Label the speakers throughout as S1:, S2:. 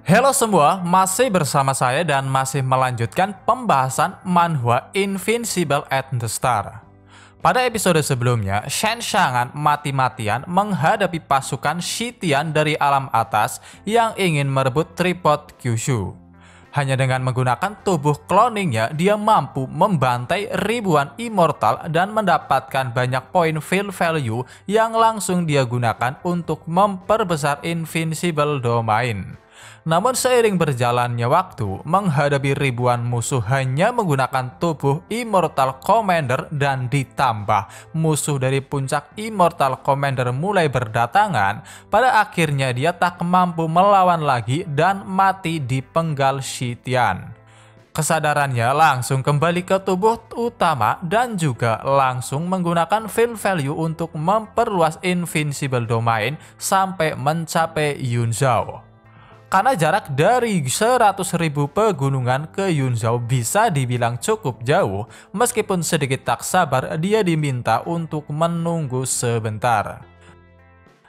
S1: Halo semua, masih bersama saya dan masih melanjutkan pembahasan manhwa Invincible at the Star. Pada episode sebelumnya, Shen Xiangan mati-matian menghadapi pasukan Shitian dari alam atas yang ingin merebut tripod Kyushu. Hanya dengan menggunakan tubuh cloningnya, dia mampu membantai ribuan immortal dan mendapatkan banyak poin feel value yang langsung dia gunakan untuk memperbesar Invincible Domain. Namun seiring berjalannya waktu, menghadapi ribuan musuh hanya menggunakan tubuh Immortal Commander dan ditambah musuh dari puncak Immortal Commander mulai berdatangan, pada akhirnya dia tak mampu melawan lagi dan mati di penggal Shitian. Kesadarannya langsung kembali ke tubuh utama dan juga langsung menggunakan feel value untuk memperluas Invincible Domain sampai mencapai Yunzhou. Karena jarak dari 100.000 pegunungan ke Yunzhou bisa dibilang cukup jauh, meskipun sedikit tak sabar dia diminta untuk menunggu sebentar.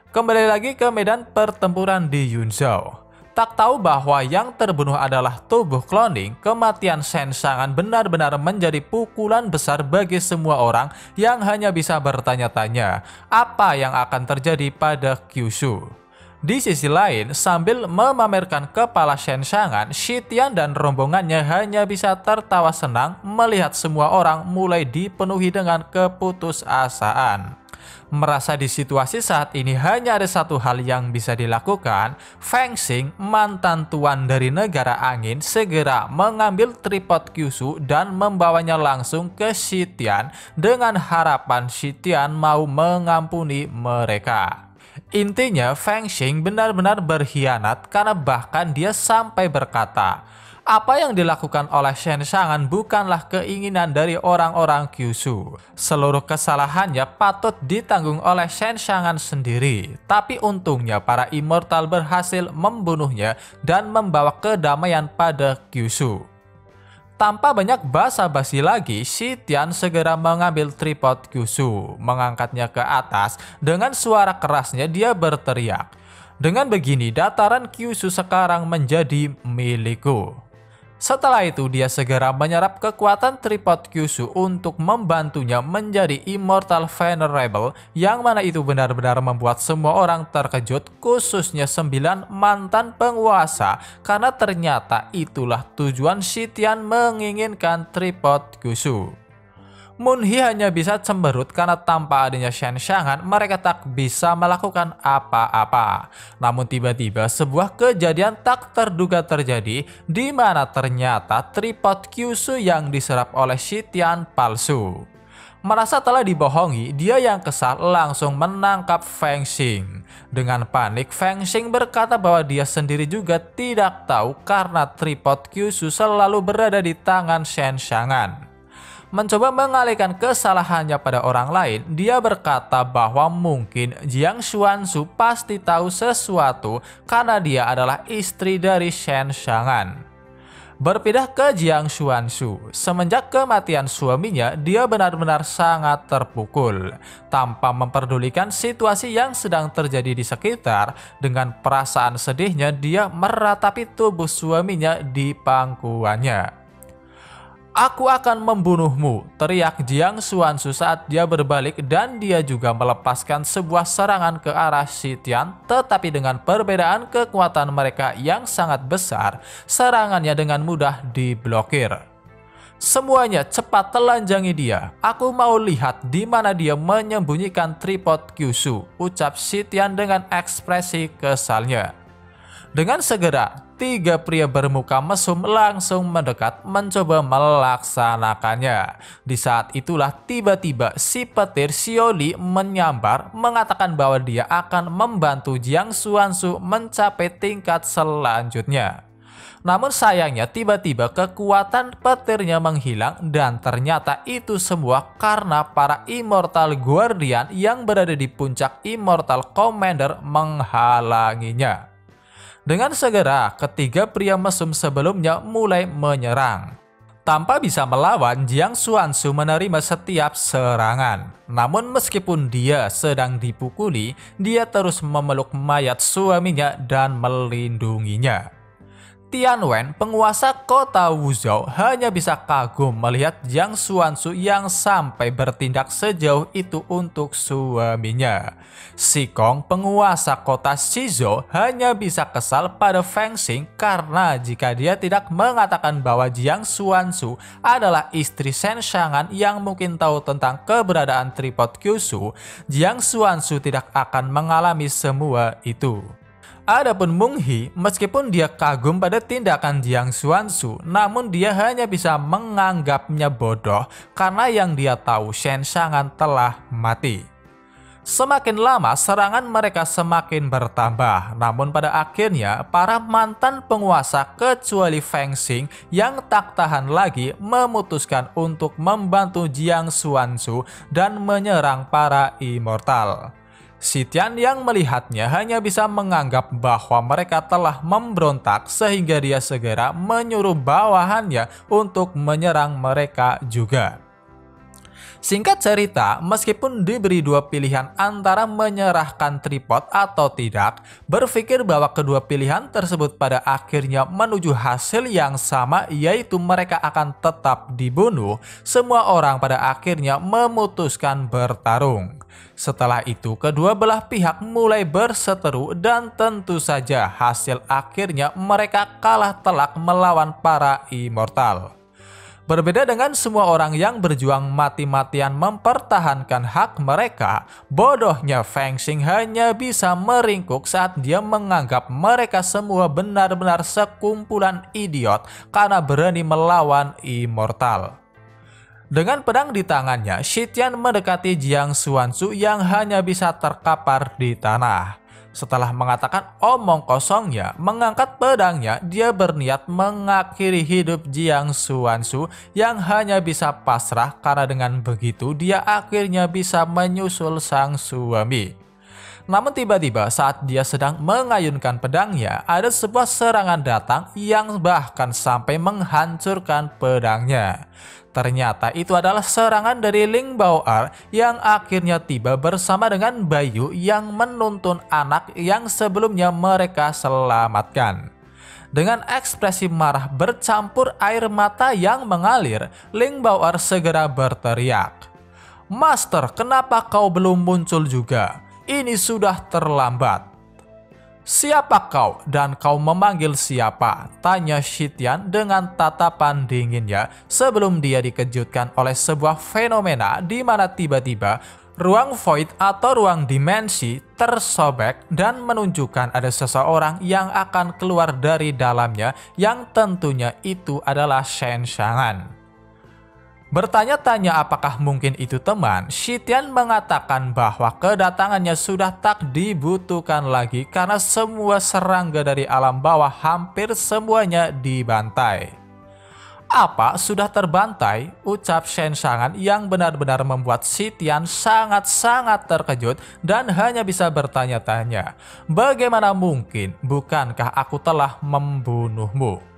S1: Kembali lagi ke medan pertempuran di Yunzhou. Tak tahu bahwa yang terbunuh adalah tubuh cloning, kematian Shen Xiangan benar-benar menjadi pukulan besar bagi semua orang yang hanya bisa bertanya-tanya apa yang akan terjadi pada Kyushu. Di sisi lain, sambil memamerkan kepala Shen Xiangan, Shitian dan rombongannya hanya bisa tertawa senang melihat semua orang mulai dipenuhi dengan keputusasaan. Merasa di situasi saat ini hanya ada satu hal yang bisa dilakukan, Feng Xing, mantan tuan dari negara angin, segera mengambil tripod Kyushu dan membawanya langsung ke Shitian dengan harapan Shitian mau mengampuni mereka. Intinya, Feng Xing benar-benar berkhianat karena bahkan dia sampai berkata, apa yang dilakukan oleh Shen Xiangan bukanlah keinginan dari orang-orang Kyushu. Seluruh kesalahannya patut ditanggung oleh Shen Xiangan sendiri. Tapi untungnya para immortal berhasil membunuhnya dan membawa kedamaian pada Kyushu. Tanpa banyak basa-basi lagi, Shitian segera mengambil tripod Kyushu, mengangkatnya ke atas. Dengan suara kerasnya dia berteriak, dengan begini dataran Kyushu sekarang menjadi milikku. Setelah itu dia segera menyerap kekuatan tripod Kyushu untuk membantunya menjadi Immortal Venerable, yang mana itu benar-benar membuat semua orang terkejut, khususnya 9 mantan penguasa, karena ternyata itulah tujuan Shitian menginginkan tripod Kyushu. Moonhee hanya bisa cemberut karena tanpa adanya Shen Xiangan mereka tak bisa melakukan apa-apa. Namun tiba-tiba sebuah kejadian tak terduga terjadi, di mana ternyata tripod Kyushu yang diserap oleh Shitian palsu. Merasa telah dibohongi, dia yang kesal langsung menangkap Feng Xing. Dengan panik, Feng Xing berkata bahwa dia sendiri juga tidak tahu karena tripod Kyushu selalu berada di tangan Shen Xiangan. Mencoba mengalihkan kesalahannya pada orang lain, dia berkata bahwa mungkin Jiang Xuanzu pasti tahu sesuatu karena dia adalah istri dari Shen Xiangan. Berpindah ke Jiang Xuanzu, semenjak kematian suaminya, dia benar-benar sangat terpukul. Tanpa memperdulikan situasi yang sedang terjadi di sekitar, dengan perasaan sedihnya dia meratapi tubuh suaminya di pangkuannya. Aku akan membunuhmu, teriak Jiang Xuanzu saat dia berbalik dan dia juga melepaskan sebuah serangan ke arah Shitian, tetapi dengan perbedaan kekuatan mereka yang sangat besar, serangannya dengan mudah diblokir. Semuanya cepat telanjangi dia. Aku mau lihat di mana dia menyembunyikan tripod Kyushu, ucap Shitian dengan ekspresi kesalnya. Dengan segera, 3 pria bermuka mesum langsung mendekat mencoba melaksanakannya. Di saat itulah tiba-tiba si petir Xioli menyambar mengatakan bahwa dia akan membantu Jiang Xuanzu mencapai tingkat selanjutnya. Namun sayangnya tiba-tiba kekuatan petirnya menghilang dan ternyata itu semua karena para Immortal Guardian yang berada di puncak Immortal Commander menghalanginya. Dengan segera, ketiga pria mesum sebelumnya mulai menyerang. Tanpa bisa melawan, Jiang Xuanzu menerima setiap serangan. Namun meskipun dia sedang dipukuli, dia terus memeluk mayat suaminya dan melindunginya. Tianwen, penguasa kota Wuzhou, hanya bisa kagum melihat Jiang Xuanzu yang sampai bertindak sejauh itu untuk suaminya. Xikong, penguasa kota Shizhou, hanya bisa kesal pada Feng Xing karena jika dia tidak mengatakan bahwa Jiang Xuanzu adalah istri Shen Shangan yang mungkin tahu tentang keberadaan tripod Kyushu, Jiang Xuanzu tidak akan mengalami semua itu. Adapun Meng He, meskipun dia kagum pada tindakan Jiang Xuanzu, namun dia hanya bisa menganggapnya bodoh karena yang dia tahu Shen Shangan telah mati. Semakin lama serangan mereka semakin bertambah, namun pada akhirnya para mantan penguasa kecuali Feng Xing yang tak tahan lagi memutuskan untuk membantu Jiang Xuanzu dan menyerang para immortal. Xitian yang melihatnya hanya bisa menganggap bahwa mereka telah memberontak sehingga dia segera menyuruh bawahannya untuk menyerang mereka juga. Singkat cerita, meskipun diberi dua pilihan antara menyerahkan tripod atau tidak, berpikir bahwa kedua pilihan tersebut pada akhirnya menuju hasil yang sama, yaitu mereka akan tetap dibunuh. Semua orang pada akhirnya memutuskan bertarung. Setelah itu, kedua belah pihak mulai berseteru dan tentu saja hasil akhirnya mereka kalah telak melawan para immortal. Berbeda dengan semua orang yang berjuang mati-matian mempertahankan hak mereka, bodohnya Feng Xing hanya bisa meringkuk saat dia menganggap mereka semua benar-benar sekumpulan idiot karena berani melawan immortal. Dengan pedang di tangannya, Xitian mendekati Jiang Xuanzu yang hanya bisa terkapar di tanah. Setelah mengatakan omong kosongnya, mengangkat pedangnya, dia berniat mengakhiri hidup Jiang Xuanzu yang hanya bisa pasrah karena dengan begitu dia akhirnya bisa menyusul sang suami. Namun tiba-tiba saat dia sedang mengayunkan pedangnya, ada sebuah serangan datang yang bahkan sampai menghancurkan pedangnya. Ternyata itu adalah serangan dari Ling Bao'er yang akhirnya tiba bersama dengan Bayu yang menuntun anak yang sebelumnya mereka selamatkan. Dengan ekspresi marah bercampur air mata yang mengalir, Ling Bao'er segera berteriak, "Master, kenapa kau belum muncul juga? Ini sudah terlambat." "Siapa kau dan kau memanggil siapa?" tanya Xitian dengan tatapan dinginnya sebelum dia dikejutkan oleh sebuah fenomena di mana tiba-tiba ruang void atau ruang dimensi tersobek dan menunjukkan ada seseorang yang akan keluar dari dalamnya yang tentunya itu adalah Shen Shangan. Bertanya-tanya apakah mungkin itu teman, Xitian mengatakan bahwa kedatangannya sudah tak dibutuhkan lagi karena semua serangga dari alam bawah hampir semuanya dibantai. "Apa, sudah terbantai?" ucap Shen Shangan yang benar-benar membuat Xitian sangat-sangat terkejut dan hanya bisa bertanya-tanya, "Bagaimana mungkin? Bukankah aku telah membunuhmu?"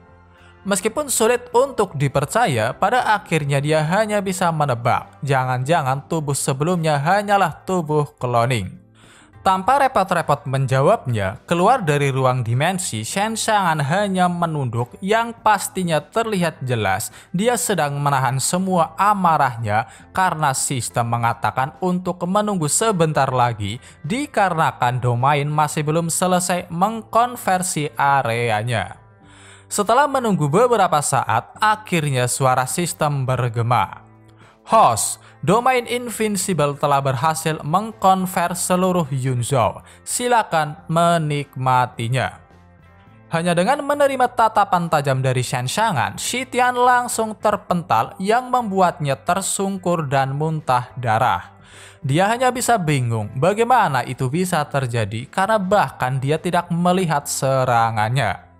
S1: Meskipun sulit untuk dipercaya, pada akhirnya dia hanya bisa menebak, jangan-jangan tubuh sebelumnya hanyalah tubuh cloning. Tanpa repot-repot menjawabnya, keluar dari ruang dimensi, Shen Shangan hanya menunduk yang pastinya terlihat jelas dia sedang menahan semua amarahnya karena sistem mengatakan untuk menunggu sebentar lagi dikarenakan domain masih belum selesai mengkonversi areanya. Setelah menunggu beberapa saat, akhirnya suara sistem bergema. "Host, domain Invincible telah berhasil mengkonvers seluruh Yunzhou. Silakan menikmatinya." Hanya dengan menerima tatapan tajam dari Shen Shangan, Xitian langsung terpental yang membuatnya tersungkur dan muntah darah. Dia hanya bisa bingung bagaimana itu bisa terjadi karena bahkan dia tidak melihat serangannya.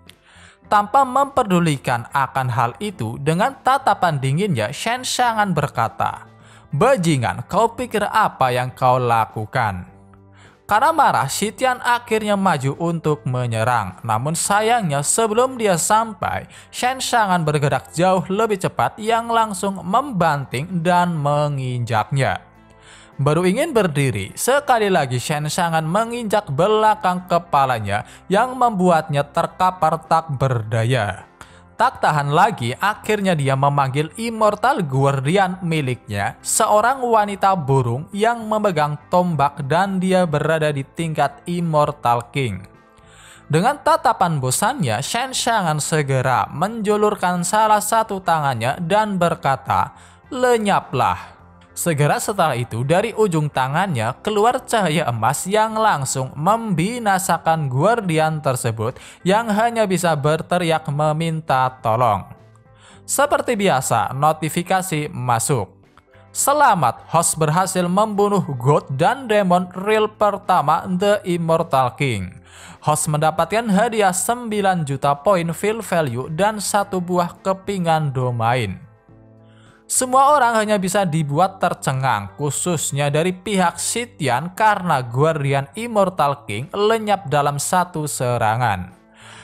S1: Tanpa memperdulikan akan hal itu, dengan tatapan dinginnya Shen Shangan berkata, "Bajingan, kau pikir apa yang kau lakukan?" Karena marah, Xitian akhirnya maju untuk menyerang. Namun sayangnya sebelum dia sampai, Shen Shangan bergerak jauh lebih cepat yang langsung membanting dan menginjaknya. Baru ingin berdiri, sekali lagi Shen Xiangan menginjak belakang kepalanya yang membuatnya terkapar tak berdaya. Tak tahan lagi, akhirnya dia memanggil Immortal Guardian miliknya, seorang wanita burung yang memegang tombak dan dia berada di tingkat Immortal King. Dengan tatapan bosannya, Shen Xiangan segera menjulurkan salah satu tangannya dan berkata, "Lenyaplah." Segera setelah itu, dari ujung tangannya keluar cahaya emas yang langsung membinasakan Guardian tersebut yang hanya bisa berteriak meminta tolong. Seperti biasa, notifikasi masuk. Selamat, host berhasil membunuh God dan Demon Real pertama The Immortal King. Host mendapatkan hadiah 9 juta poin feel value dan 1 buah kepingan domain. Semua orang hanya bisa dibuat tercengang, khususnya dari pihak Sitian karena Guardian Immortal King lenyap dalam satu serangan.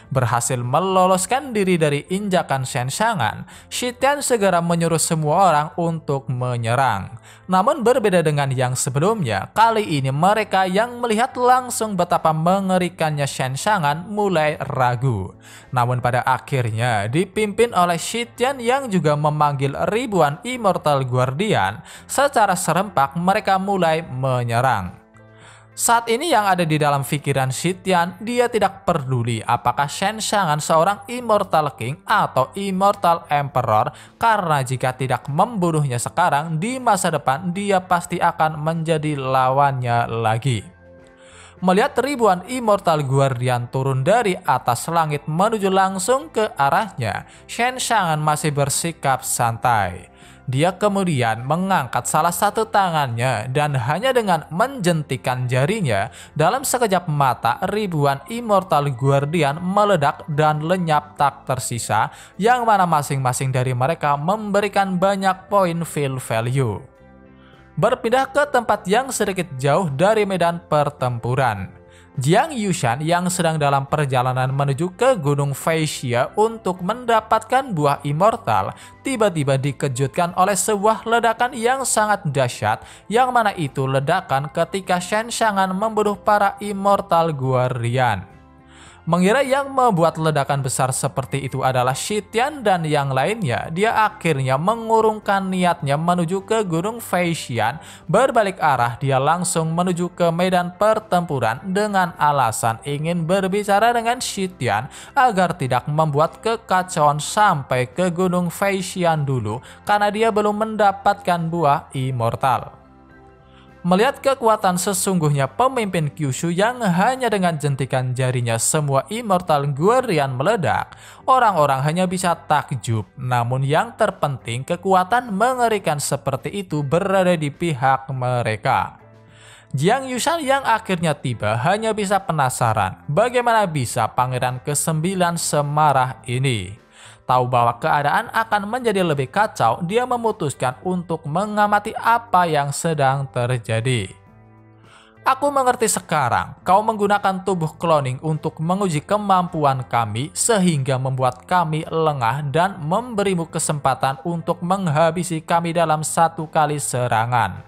S1: Berhasil meloloskan diri dari injakan Shen Xiangan, Sitian segera menyuruh semua orang untuk menyerang. Namun berbeda dengan yang sebelumnya, kali ini mereka yang melihat langsung betapa mengerikannya Shen Xiangan mulai ragu. Namun pada akhirnya dipimpin oleh Sitian yang juga memanggil ribuan Immortal Guardian, secara serempak mereka mulai menyerang. Saat ini yang ada di dalam pikiran Sitian, dia tidak peduli apakah Shen Xiangan seorang Immortal King atau Immortal Emperor, karena jika tidak membunuhnya sekarang, di masa depan dia pasti akan menjadi lawannya lagi. Melihat ribuan Immortal Guardian turun dari atas langit menuju langsung ke arahnya, Shen Xiangan masih bersikap santai. Dia kemudian mengangkat salah satu tangannya dan hanya dengan menjentikan jarinya, dalam sekejap mata ribuan Immortal Guardian meledak dan lenyap tak tersisa, yang mana masing-masing dari mereka memberikan banyak poin feel value. Berpindah ke tempat yang sedikit jauh dari medan pertempuran, Jiang Yushan yang sedang dalam perjalanan menuju ke Gunung Feixia untuk mendapatkan buah immortal, tiba-tiba dikejutkan oleh sebuah ledakan yang sangat dahsyat, yang mana itu ledakan ketika Shen Xiangan membunuh para Immortal Guardian. Mengira yang membuat ledakan besar seperti itu adalah Sitian dan yang lainnya, dia akhirnya mengurungkan niatnya menuju ke Gunung Feixia. Berbalik arah, dia langsung menuju ke medan pertempuran dengan alasan ingin berbicara dengan Sitian agar tidak membuat kekacauan sampai ke Gunung Feixia dulu, karena dia belum mendapatkan buah immortal. Melihat kekuatan sesungguhnya pemimpin Kyushu yang hanya dengan jentikan jarinya semua Immortal Guardian meledak, orang-orang hanya bisa takjub. Namun yang terpenting, kekuatan mengerikan seperti itu berada di pihak mereka. Jiang Yushan yang akhirnya tiba hanya bisa penasaran bagaimana bisa pangeran ke-9 semarah ini. Tahu bahwa keadaan akan menjadi lebih kacau, dia memutuskan untuk mengamati apa yang sedang terjadi. Aku mengerti sekarang, kau menggunakan tubuh cloning untuk menguji kemampuan kami sehingga membuat kami lengah dan memberimu kesempatan untuk menghabisi kami dalam satu kali serangan.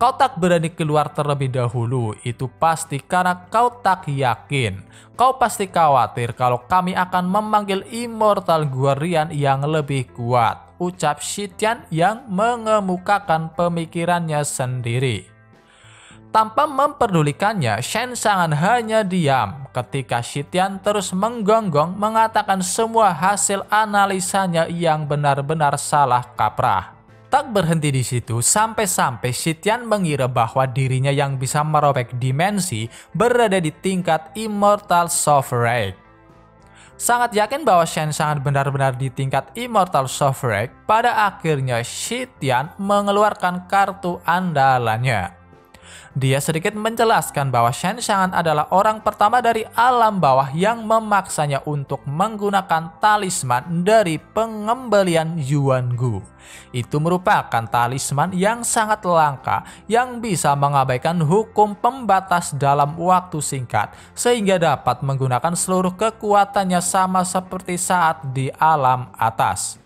S1: Kau tak berani keluar terlebih dahulu, itu pasti karena kau tak yakin. Kau pasti khawatir kalau kami akan memanggil Immortal Guardian yang lebih kuat, ucap Sitian yang mengemukakan pemikirannya sendiri. Tanpa memperdulikannya, Shen Xiangan hanya diam ketika Sitian terus menggonggong mengatakan semua hasil analisanya yang benar-benar salah kaprah. Tak berhenti di situ, sampai-sampai Sitian mengira bahwa dirinya yang bisa merobek dimensi berada di tingkat Immortal Sovereign. Sangat yakin bahwa Shen Xiangan benar-benar di tingkat Immortal Sovereign, pada akhirnya Sitian mengeluarkan kartu andalannya. Dia sedikit menjelaskan bahwa Shen Xiangan adalah orang pertama dari alam bawah yang memaksanya untuk menggunakan talisman dari pengembalian Yuangu. Itu merupakan talisman yang sangat langka yang bisa mengabaikan hukum pembatas dalam waktu singkat sehingga dapat menggunakan seluruh kekuatannya sama seperti saat di alam atas.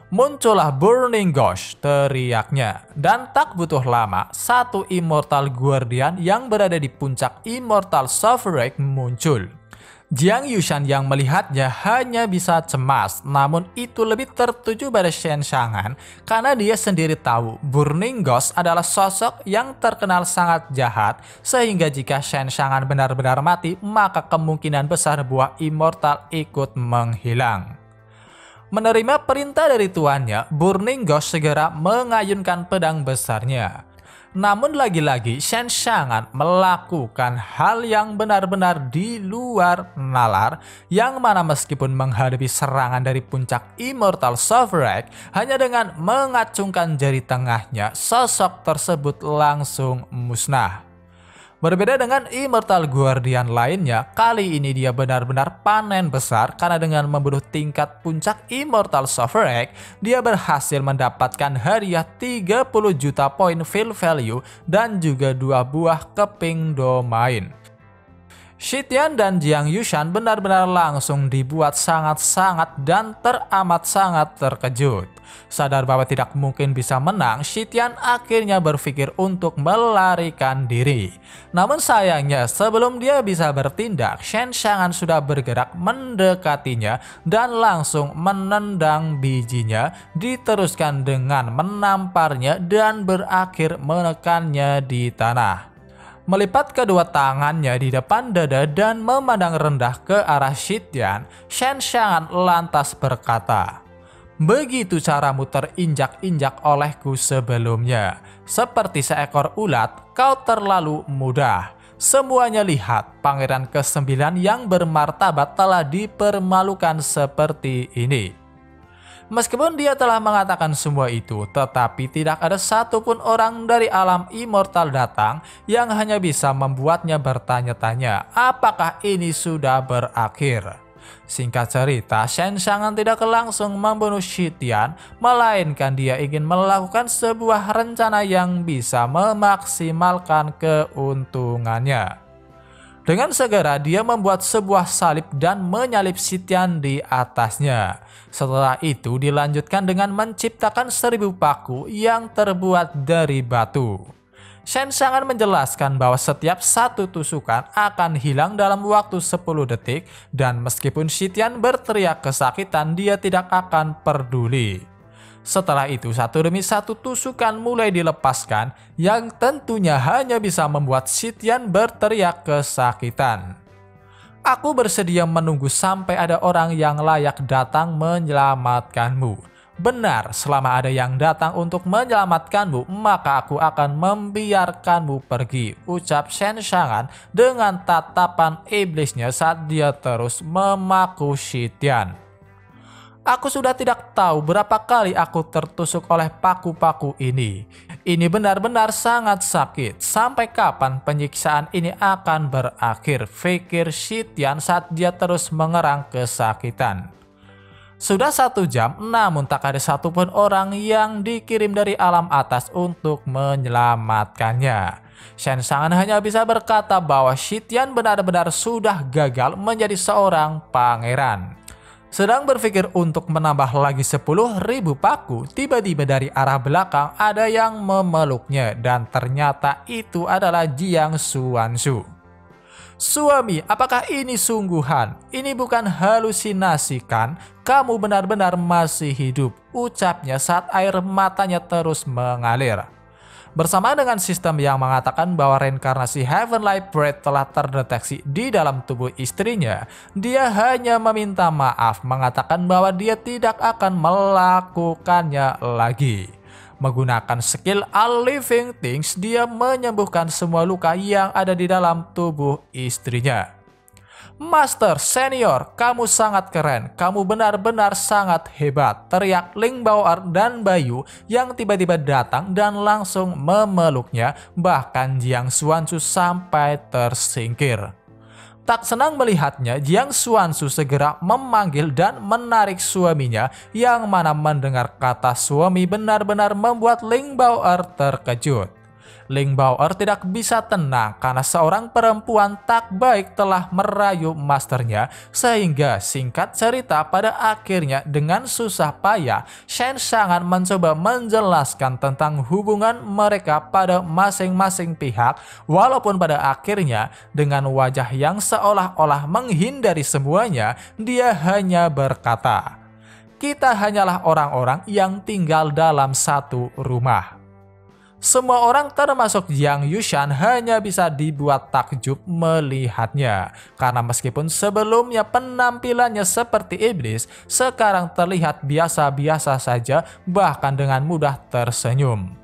S1: Muncullah Burning Ghost, teriaknya. Dan tak butuh lama, satu Immortal Guardian yang berada di puncak Immortal Sovereign muncul. Jiang Yushan yang melihatnya hanya bisa cemas, namun itu lebih tertuju pada Shen Xiangan karena dia sendiri tahu Burning Ghost adalah sosok yang terkenal sangat jahat, sehingga jika Shen Xiangan benar-benar mati, maka kemungkinan besar buah Immortal ikut menghilang. Menerima perintah dari tuannya, Burning Ghost segera mengayunkan pedang besarnya. Namun lagi-lagi Shen Xiangan melakukan hal yang benar-benar di luar nalar, yang mana meskipun menghadapi serangan dari puncak Immortal Sovereign, hanya dengan mengacungkan jari tengahnya, sosok tersebut langsung musnah. Berbeda dengan Immortal Guardian lainnya, kali ini dia benar-benar panen besar karena dengan membunuh tingkat puncak Immortal Sovereign, dia berhasil mendapatkan hadiah 30 juta poin field value dan juga 2 buah keping domain. Shitian dan Jiang Yushan benar-benar langsung dibuat sangat-sangat dan teramat sangat terkejut. Sadar bahwa tidak mungkin bisa menang, Shitian akhirnya berpikir untuk melarikan diri. Namun sayangnya sebelum dia bisa bertindak, Shen Xiangan sudah bergerak mendekatinya dan langsung menendang bijinya, diteruskan dengan menamparnya dan berakhir menekannya di tanah. Melipat kedua tangannya di depan dada dan memandang rendah ke arah Shitian, Shen Xiangan lantas berkata, "Begitu caramu terinjak-injak olehku sebelumnya. Seperti seekor ulat, kau terlalu mudah. Semuanya lihat, pangeran ke-9 yang bermartabat telah dipermalukan seperti ini." Meskipun dia telah mengatakan semua itu, tetapi tidak ada satupun orang dari alam immortal datang yang hanya bisa membuatnya bertanya-tanya, apakah ini sudah berakhir. Singkat cerita, Shen Xiangan tidak langsung membunuh Shitian, melainkan dia ingin melakukan sebuah rencana yang bisa memaksimalkan keuntungannya. Dengan segera dia membuat sebuah salib dan menyalip Shitian di atasnya. Setelah itu dilanjutkan dengan menciptakan 1000 paku yang terbuat dari batu. Shen Xiangan menjelaskan bahwa setiap satu tusukan akan hilang dalam waktu 10 detik dan meskipun Shitian berteriak kesakitan, dia tidak akan peduli. Setelah itu satu demi satu tusukan mulai dilepaskan yang tentunya hanya bisa membuat Shitian berteriak kesakitan. Aku bersedia menunggu sampai ada orang yang layak datang menyelamatkanmu. Benar, selama ada yang datang untuk menyelamatkanmu, maka aku akan membiarkanmu pergi, ucap Shen Xiangan dengan tatapan iblisnya saat dia terus memaku Shitian. Aku sudah tidak tahu berapa kali aku tertusuk oleh paku-paku ini. Ini benar-benar sangat sakit. Sampai kapan penyiksaan ini akan berakhir? Pikir Shitian saat dia terus mengerang kesakitan. Sudah 1 jam, namun tak ada satupun orang yang dikirim dari alam atas untuk menyelamatkannya. Shen Xiangan hanya bisa berkata bahwa Shitian benar-benar sudah gagal menjadi seorang pangeran. Sedang berpikir untuk menambah lagi 10.000 paku, tiba-tiba dari arah belakang ada yang memeluknya dan ternyata itu adalah Jiang Xuanzhu. "Suami, apakah ini sungguhan? Ini bukan halusinasi kan? Kamu benar-benar masih hidup," ucapnya saat air matanya terus mengalir. Bersama dengan sistem yang mengatakan bahwa reinkarnasi Heavenly Breath telah terdeteksi di dalam tubuh istrinya, dia hanya meminta maaf, mengatakan bahwa dia tidak akan melakukannya lagi. Menggunakan skill All Living Things, dia menyembuhkan semua luka yang ada di dalam tubuh istrinya. "Master Senior, kamu sangat keren, kamu benar-benar sangat hebat," teriak Ling Bao'er dan Bayu yang tiba-tiba datang dan langsung memeluknya, bahkan Jiang Xuanzhu sampai tersingkir. Tak senang melihatnya, Jiang Xuanzhu segera memanggil dan menarik suaminya, yang mana mendengar kata suami benar-benar membuat Ling Bao'er terkejut. Ling Bao'er tidak bisa tenang karena seorang perempuan tak baik telah merayu masternya, sehingga singkat cerita pada akhirnya dengan susah payah Shen Xiang'an mencoba menjelaskan tentang hubungan mereka pada masing-masing pihak, walaupun pada akhirnya dengan wajah yang seolah-olah menghindari semuanya, dia hanya berkata, "Kita hanyalah orang-orang yang tinggal dalam satu rumah." Semua orang termasuk Jiang Yushan hanya bisa dibuat takjub melihatnya. Karena meskipun sebelumnya penampilannya seperti iblis, sekarang terlihat biasa-biasa saja, bahkan dengan mudah tersenyum.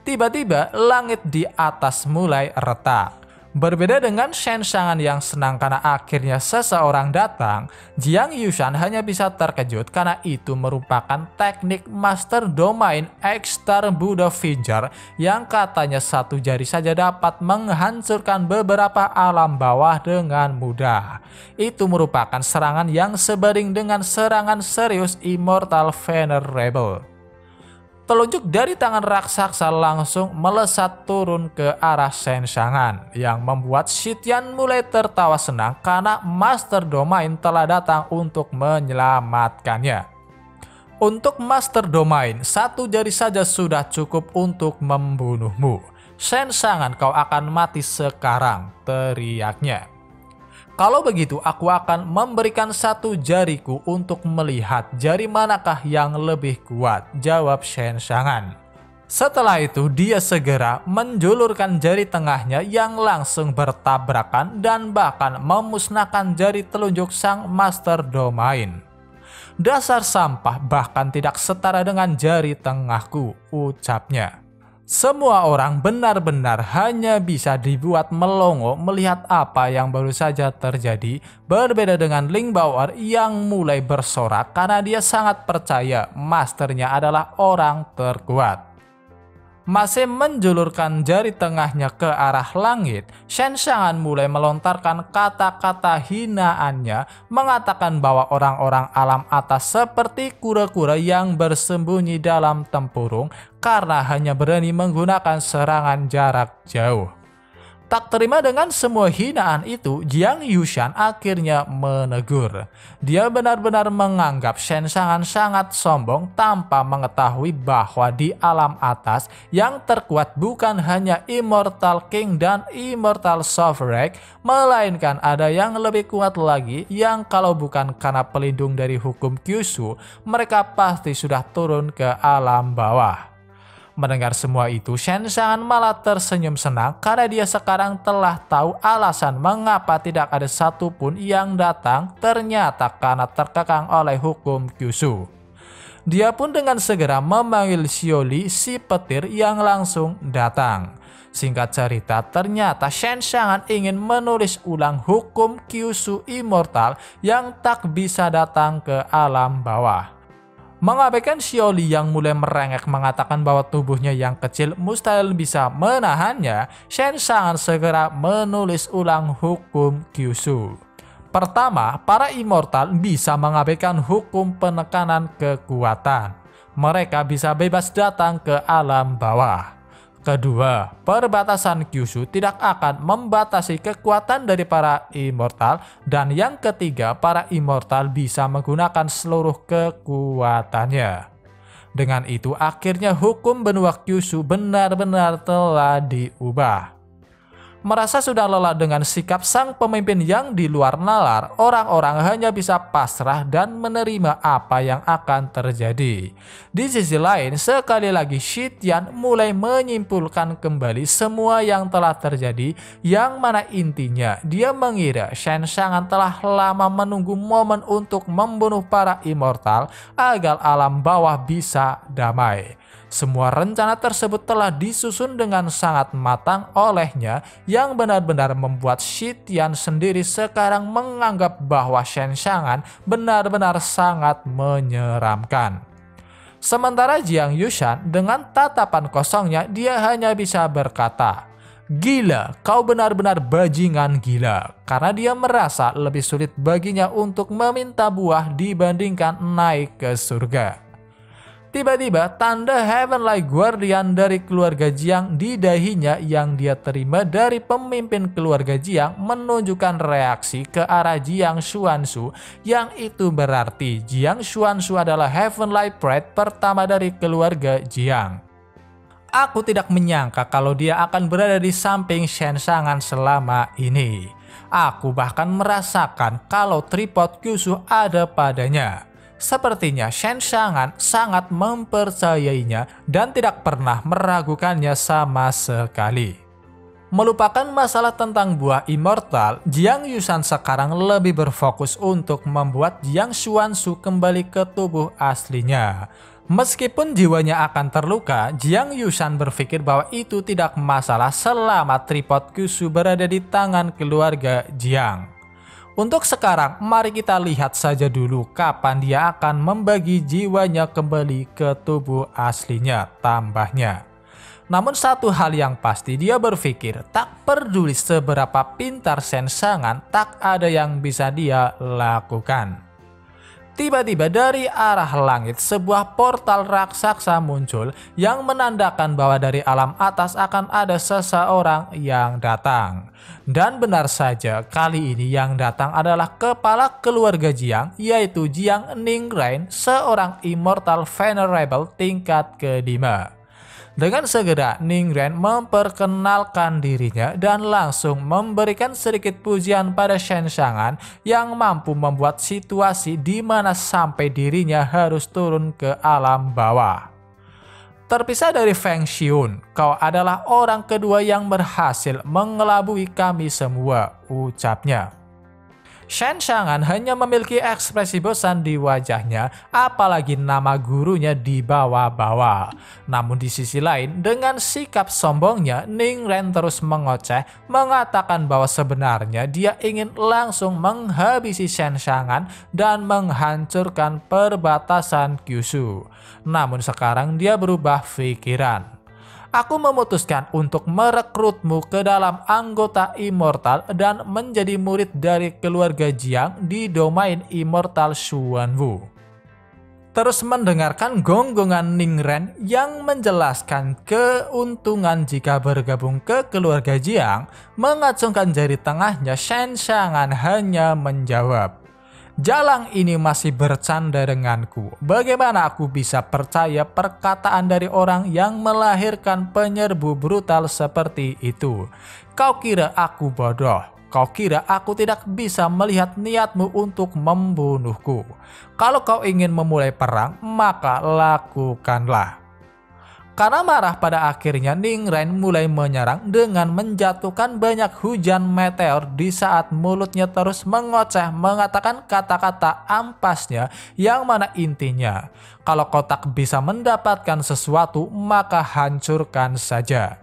S1: Tiba-tiba langit di atas mulai retak. Berbeda dengan Shen Xiang'an yang senang karena akhirnya seseorang datang, Jiang Yushan hanya bisa terkejut karena itu merupakan teknik Master Domain X-Star Buddha Finger yang katanya satu jari saja dapat menghancurkan beberapa alam bawah dengan mudah. Itu merupakan serangan yang sebanding dengan serangan serius Immortal Venerable. Telunjuk dari tangan raksasa langsung melesat turun ke arah Shen Xiang'an yang membuat Xitian mulai tertawa senang karena Master Domain telah datang untuk menyelamatkannya. Untuk Master Domain, satu jari saja sudah cukup untuk membunuhmu. Shen Xiang'an, kau akan mati sekarang, teriaknya. Kalau begitu, aku akan memberikan satu jariku untuk melihat jari manakah yang lebih kuat, jawab Shen Xiang'an. Setelah itu, dia segera menjulurkan jari tengahnya yang langsung bertabrakan dan bahkan memusnahkan jari telunjuk sang Master Domain. Dasar sampah, bahkan tidak setara dengan jari tengahku, ucapnya. Semua orang benar-benar hanya bisa dibuat melongo melihat apa yang baru saja terjadi, berbeda dengan Ling Bao'er yang mulai bersorak karena dia sangat percaya masternya adalah orang terkuat. Masih menjulurkan jari tengahnya ke arah langit, Shen Xiang'an mulai melontarkan kata-kata hinaannya, mengatakan bahwa orang-orang alam atas seperti kura-kura yang bersembunyi dalam tempurung karena hanya berani menggunakan serangan jarak jauh. Tak terima dengan semua hinaan itu, Jiang Yushan akhirnya menegur. Dia benar-benar menganggap Shen Xiang'an sangat sombong tanpa mengetahui bahwa di alam atas yang terkuat bukan hanya Immortal King dan Immortal Sovereign, melainkan ada yang lebih kuat lagi yang kalau bukan karena pelindung dari hukum Kyushu, mereka pasti sudah turun ke alam bawah. Mendengar semua itu, Shen Xiang'an malah tersenyum senang karena dia sekarang telah tahu alasan mengapa tidak ada satupun yang datang ternyata karena terkekang oleh hukum Kyushu. Dia pun dengan segera memanggil Xioli si petir yang langsung datang. Singkat cerita, ternyata Shen Xiang'an ingin menulis ulang hukum Kyushu Immortal yang tak bisa datang ke alam bawah. Mengabaikan Xioli yang mulai merengek mengatakan bahwa tubuhnya yang kecil mustahil bisa menahannya, Shen Xiang'an segera menulis ulang hukum Kyushu. Pertama, para immortal bisa mengabaikan hukum penekanan kekuatan. Mereka bisa bebas datang ke alam bawah. Kedua, perbatasan Kyushu tidak akan membatasi kekuatan dari para immortal. Dan yang ketiga, para immortal bisa menggunakan seluruh kekuatannya. Dengan itu, akhirnya hukum benua Kyushu benar-benar telah diubah. Merasa sudah lelah dengan sikap sang pemimpin yang di luar nalar, orang-orang hanya bisa pasrah dan menerima apa yang akan terjadi. Di sisi lain, sekali lagi Xitian mulai menyimpulkan kembali semua yang telah terjadi, yang mana intinya dia mengira Shen Xiang'an telah lama menunggu momen untuk membunuh para immortal agar alam bawah bisa damai. Semua rencana tersebut telah disusun dengan sangat matang olehnya, yang benar-benar membuat Xitian sendiri sekarang menganggap bahwa Shen Xiang'an benar-benar sangat menyeramkan. Sementara Jiang Yushan dengan tatapan kosongnya dia hanya bisa berkata, "Gila, kau benar-benar bajingan gila," karena dia merasa lebih sulit baginya untuk meminta buah dibandingkan naik ke surga. Tiba-tiba tanda Heavenly Guardian dari keluarga Jiang di dahinya yang dia terima dari pemimpin keluarga Jiang menunjukkan reaksi ke arah Jiang Xuanzu, yang itu berarti Jiang Xuanzu adalah Heavenly Pride pertama dari keluarga Jiang. Aku tidak menyangka kalau dia akan berada di samping Shen Shangan selama ini. Aku bahkan merasakan kalau tripod Kyushu ada padanya. Sepertinya Shen Shangan sangat mempercayainya dan tidak pernah meragukannya sama sekali. Melupakan masalah tentang buah immortal, Jiang Yusan sekarang lebih berfokus untuk membuat Jiang Xuanzu kembali ke tubuh aslinya. Meskipun jiwanya akan terluka, Jiang Yusan berpikir bahwa itu tidak masalah selama tripod Kyushu berada di tangan keluarga Jiang. Untuk sekarang, mari kita lihat saja dulu kapan dia akan membagi jiwanya kembali ke tubuh aslinya, tambahnya. Namun satu hal yang pasti, dia berpikir tak peduli seberapa pintar Shen Shangan, tak ada yang bisa dia lakukan. Tiba-tiba dari arah langit sebuah portal raksasa muncul yang menandakan bahwa dari alam atas akan ada seseorang yang datang. Dan benar saja, kali ini yang datang adalah kepala keluarga Jiang, yaitu Jiang Ningren, seorang immortal venerable tingkat kelima. Dengan segera Ningren memperkenalkan dirinya dan langsung memberikan sedikit pujian pada Shen Shangan yang mampu membuat situasi di mana sampai dirinya harus turun ke alam bawah. Terpisah dari Feng Xiun, kau adalah orang kedua yang berhasil mengelabui kami semua, ucapnya. Shen Shangan hanya memiliki ekspresi bosan di wajahnya, apalagi nama gurunya dibawa-bawa. Namun di sisi lain, dengan sikap sombongnya, Ningren terus mengoceh, mengatakan bahwa sebenarnya dia ingin langsung menghabisi Shen Shangan dan menghancurkan perbatasan Kyushu. Namun sekarang dia berubah pikiran. Aku memutuskan untuk merekrutmu ke dalam anggota Immortal dan menjadi murid dari keluarga Jiang di domain Immortal Xuanwu. Terus mendengarkan gonggongan Ningren yang menjelaskan keuntungan jika bergabung ke keluarga Jiang, mengacungkan jari tengahnya, Shen Shangan hanya menjawab, "Jalang ini masih bercanda denganku. Bagaimana aku bisa percaya perkataan dari orang yang melahirkan penyerbu brutal seperti itu? Kau kira aku bodoh? Kau kira aku tidak bisa melihat niatmu untuk membunuhku? Kalau kau ingin memulai perang, maka lakukanlah." Karena marah, pada akhirnya Ningren mulai menyerang dengan menjatuhkan banyak hujan meteor di saat mulutnya terus mengoceh mengatakan kata-kata ampasnya yang mana intinya, kalau kau tak bisa mendapatkan sesuatu maka hancurkan saja.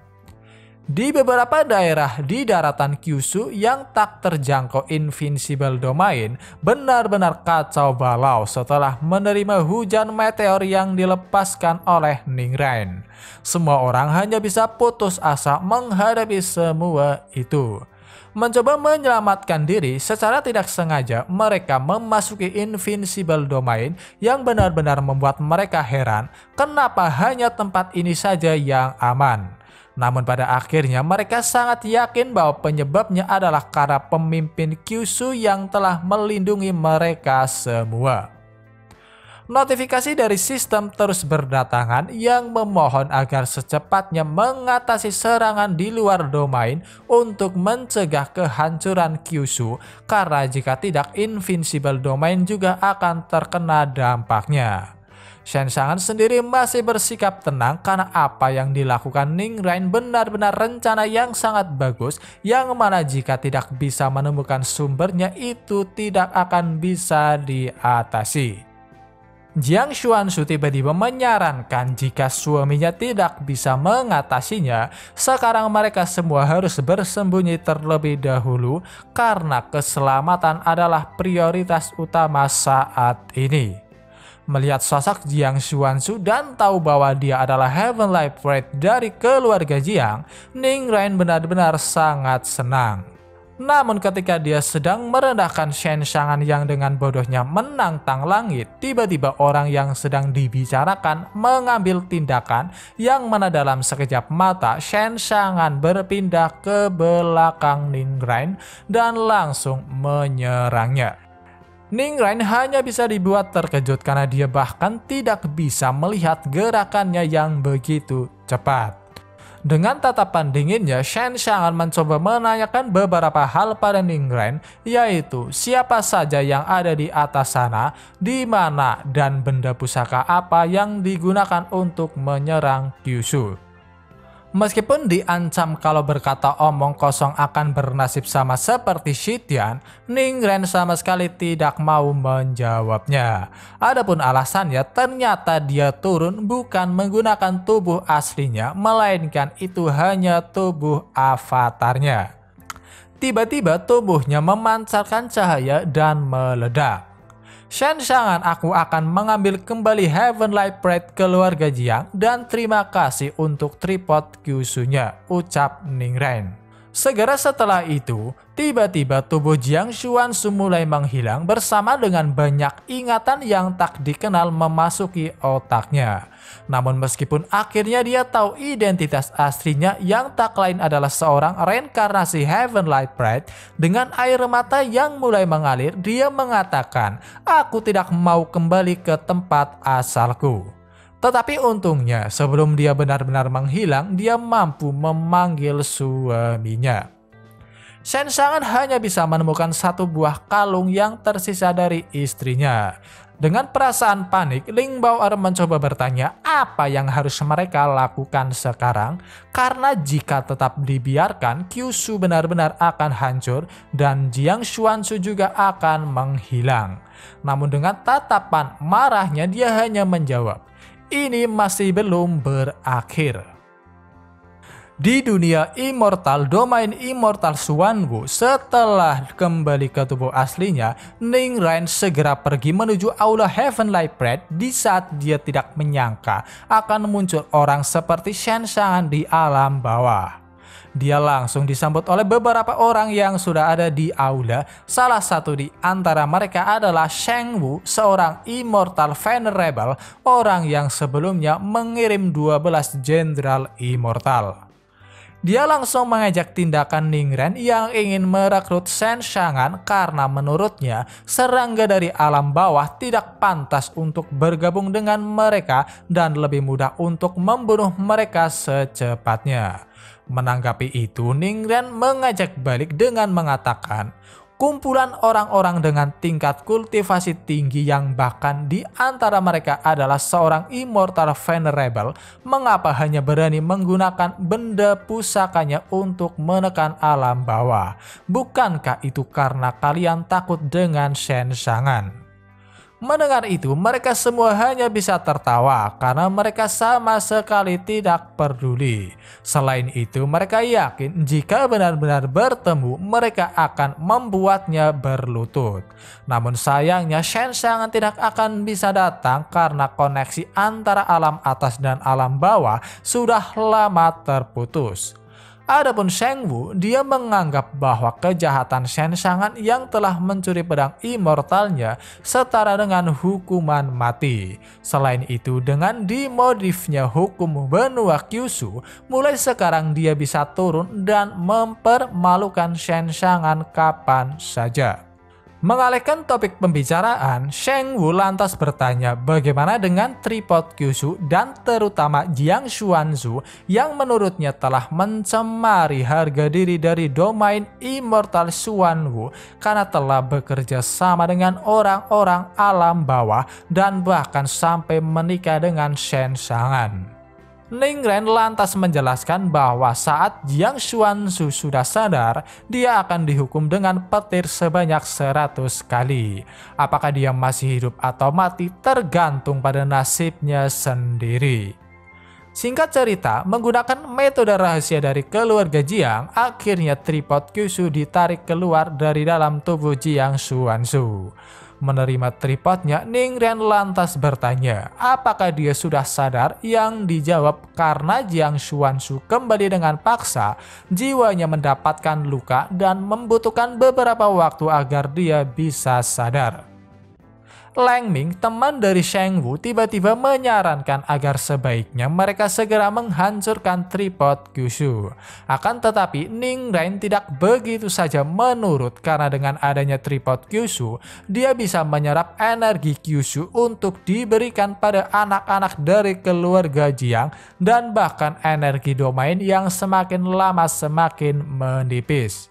S1: Di beberapa daerah di daratan Kyushu yang tak terjangkau Invincible Domain benar-benar kacau balau setelah menerima hujan meteor yang dilepaskan oleh Ningren. Semua orang hanya bisa putus asa menghadapi semua itu. Mencoba menyelamatkan diri, secara tidak sengaja mereka memasuki Invincible Domain yang benar-benar membuat mereka heran kenapa hanya tempat ini saja yang aman. Namun pada akhirnya mereka sangat yakin bahwa penyebabnya adalah karena pemimpin Kyushu yang telah melindungi mereka semua. Notifikasi dari sistem terus berdatangan yang memohon agar secepatnya mengatasi serangan di luar domain untuk mencegah kehancuran Kyushu, karena jika tidak Invincible Domain juga akan terkena dampaknya. Shen Shangan sendiri masih bersikap tenang karena apa yang dilakukan Ningren benar-benar rencana yang sangat bagus, yang mana jika tidak bisa menemukan sumbernya itu tidak akan bisa diatasi. Jiang Xuanzu tiba-tiba menyarankan jika suaminya tidak bisa mengatasinya, sekarang mereka semua harus bersembunyi terlebih dahulu karena keselamatan adalah prioritas utama saat ini. Melihat sosok Jiang Xuanzu dan tahu bahwa dia adalah Heavenly Pride dari keluarga Jiang, Ningren benar-benar sangat senang. Namun ketika dia sedang merendahkan Shen Xiangan yang dengan bodohnya menantang langit, tiba-tiba orang yang sedang dibicarakan mengambil tindakan yang mana dalam sekejap mata Shen Xiangan berpindah ke belakang Ningren dan langsung menyerangnya. Ningren hanya bisa dibuat terkejut karena dia bahkan tidak bisa melihat gerakannya yang begitu cepat. Dengan tatapan dinginnya, Shen Xiangan mencoba menanyakan beberapa hal pada Ningren, yaitu siapa saja yang ada di atas sana, di mana, dan benda pusaka apa yang digunakan untuk menyerang Kyushu. Meskipun diancam kalau berkata omong kosong akan bernasib sama seperti Shitian, Ningren sama sekali tidak mau menjawabnya. Adapun alasannya, ternyata dia turun bukan menggunakan tubuh aslinya, melainkan itu hanya tubuh avatarnya. Tiba-tiba tubuhnya memancarkan cahaya dan meledak. Shen Xiangan, aku akan mengambil kembali Heavenly Pride keluarga Jiang dan terima kasih untuk tripod Kyushu-nya, ucap Ningren. Segera setelah itu, tiba-tiba tubuh Jiang Xuanzu mulai menghilang bersama dengan banyak ingatan yang tak dikenal memasuki otaknya. Namun meskipun akhirnya dia tahu identitas aslinya yang tak lain adalah seorang reinkarnasi Heavenly Pride, dengan air mata yang mulai mengalir dia mengatakan, "Aku tidak mau kembali ke tempat asalku." Tetapi untungnya sebelum dia benar-benar menghilang, dia mampu memanggil suaminya. Shen Xiangan hanya bisa menemukan satu buah kalung yang tersisa dari istrinya. Dengan perasaan panik, Ling Bao'er mencoba bertanya apa yang harus mereka lakukan sekarang, karena jika tetap dibiarkan, Kyushu benar-benar akan hancur dan Jiang Xuanzu juga akan menghilang. Namun dengan tatapan marahnya dia hanya menjawab, "Ini masih belum berakhir." Di dunia immortal, domain immortal Xuanwu, setelah kembali ke tubuh aslinya, Ningren segera pergi menuju aula Heavenly Pride di saat dia tidak menyangka akan muncul orang seperti Shen Xiangan di alam bawah. Dia langsung disambut oleh beberapa orang yang sudah ada di aula. Salah satu di antara mereka adalah Sheng Wu, seorang Immortal Venerable, orang yang sebelumnya mengirim 12 jenderal Immortal. Dia langsung mengajak tindakan Ningren yang ingin merekrut Shen Xiangan karena menurutnya serangga dari alam bawah tidak pantas untuk bergabung dengan mereka dan lebih mudah untuk membunuh mereka secepatnya. Menanggapi itu, Ningren mengajak balik dengan mengatakan, kumpulan orang-orang dengan tingkat kultivasi tinggi yang bahkan di antara mereka adalah seorang Immortal Venerable, mengapa hanya berani menggunakan benda pusakanya untuk menekan alam bawah? Bukankah itu karena kalian takut dengan Shen Xiangan? Mendengar itu, mereka semua hanya bisa tertawa karena mereka sama sekali tidak peduli. Selain itu, mereka yakin jika benar-benar bertemu, mereka akan membuatnya berlutut. Namun sayangnya, Shen Xiangan tidak akan bisa datang karena koneksi antara alam atas dan alam bawah sudah lama terputus. Adapun Sheng Wu, dia menganggap bahwa kejahatan Shen Xiangan yang telah mencuri pedang immortalnya setara dengan hukuman mati. Selain itu, dengan dimodifnya hukum benua Kyushu, mulai sekarang dia bisa turun dan mempermalukan Shen Xiangan kapan saja. Mengalihkan topik pembicaraan, Sheng Wu lantas bertanya bagaimana dengan tripod Kyushu dan terutama Jiang Xuanzu yang menurutnya telah mencemari harga diri dari domain immortal Xuanwu karena telah bekerja sama dengan orang-orang alam bawah dan bahkan sampai menikah dengan Shen Xiangan. Ningren lantas menjelaskan bahwa saat Jiang Xuanzu sudah sadar, dia akan dihukum dengan petir sebanyak 100 kali. Apakah dia masih hidup atau mati tergantung pada nasibnya sendiri. Singkat cerita, menggunakan metode rahasia dari keluarga Jiang, akhirnya tripod Kyushu ditarik keluar dari dalam tubuh Jiang Xuanzu. Menerima tripodnya, Ningren lantas bertanya apakah dia sudah sadar. Yang dijawab karena Jiang Xuanzu kembali dengan paksa, jiwanya mendapatkan luka dan membutuhkan beberapa waktu agar dia bisa sadar. Lang Ming, teman dari Sheng Wu, tiba-tiba menyarankan agar sebaiknya mereka segera menghancurkan tripod Kyushu. Akan tetapi Ningren tidak begitu saja menurut, karena dengan adanya tripod Kyushu, dia bisa menyerap energi Kyushu untuk diberikan pada anak-anak dari keluarga Jiang, dan bahkan energi domain yang semakin lama semakin menipis.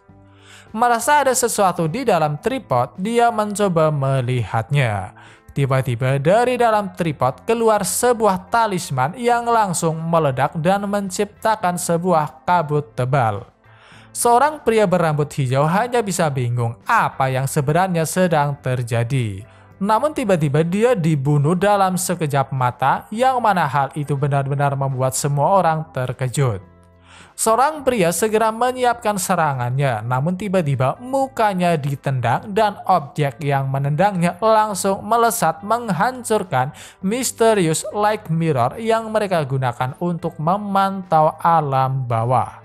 S1: Merasa ada sesuatu di dalam tripod, dia mencoba melihatnya. Tiba-tiba dari dalam tripod keluar sebuah talisman yang langsung meledak dan menciptakan sebuah kabut tebal. Seorang pria berambut hijau hanya bisa bingung apa yang sebenarnya sedang terjadi. Namun tiba-tiba dia dibunuh dalam sekejap mata, yang mana hal itu benar-benar membuat semua orang terkejut. Seorang pria segera menyiapkan serangannya, namun tiba-tiba mukanya ditendang dan objek yang menendangnya langsung melesat menghancurkan misterius light mirror yang mereka gunakan untuk memantau alam bawah.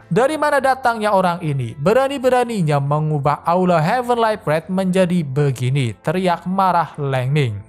S1: Dari mana datangnya orang ini? Berani-beraninya mengubah aula Heavenly Pride menjadi begini, teriak marah Lang Ming.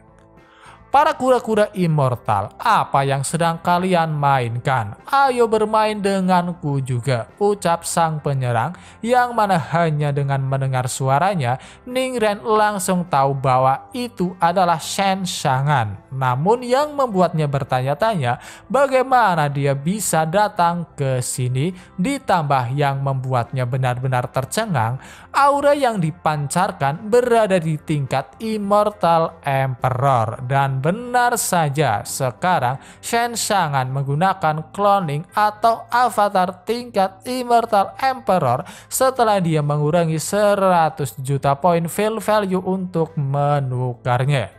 S1: Para kura-kura immortal, apa yang sedang kalian mainkan? Ayo bermain denganku juga, ucap sang penyerang, yang mana hanya dengan mendengar suaranya, Ningren langsung tahu bahwa itu adalah Shen Shangan. Namun yang membuatnya bertanya-tanya, bagaimana dia bisa datang ke sini, ditambah yang membuatnya benar-benar tercengang, aura yang dipancarkan berada di tingkat Immortal Emperor. Dan benar saja, sekarang Shen Shangan menggunakan cloning atau avatar tingkat Immortal Emperor setelah dia mengurangi 100 juta poin feel value untuk menukarnya.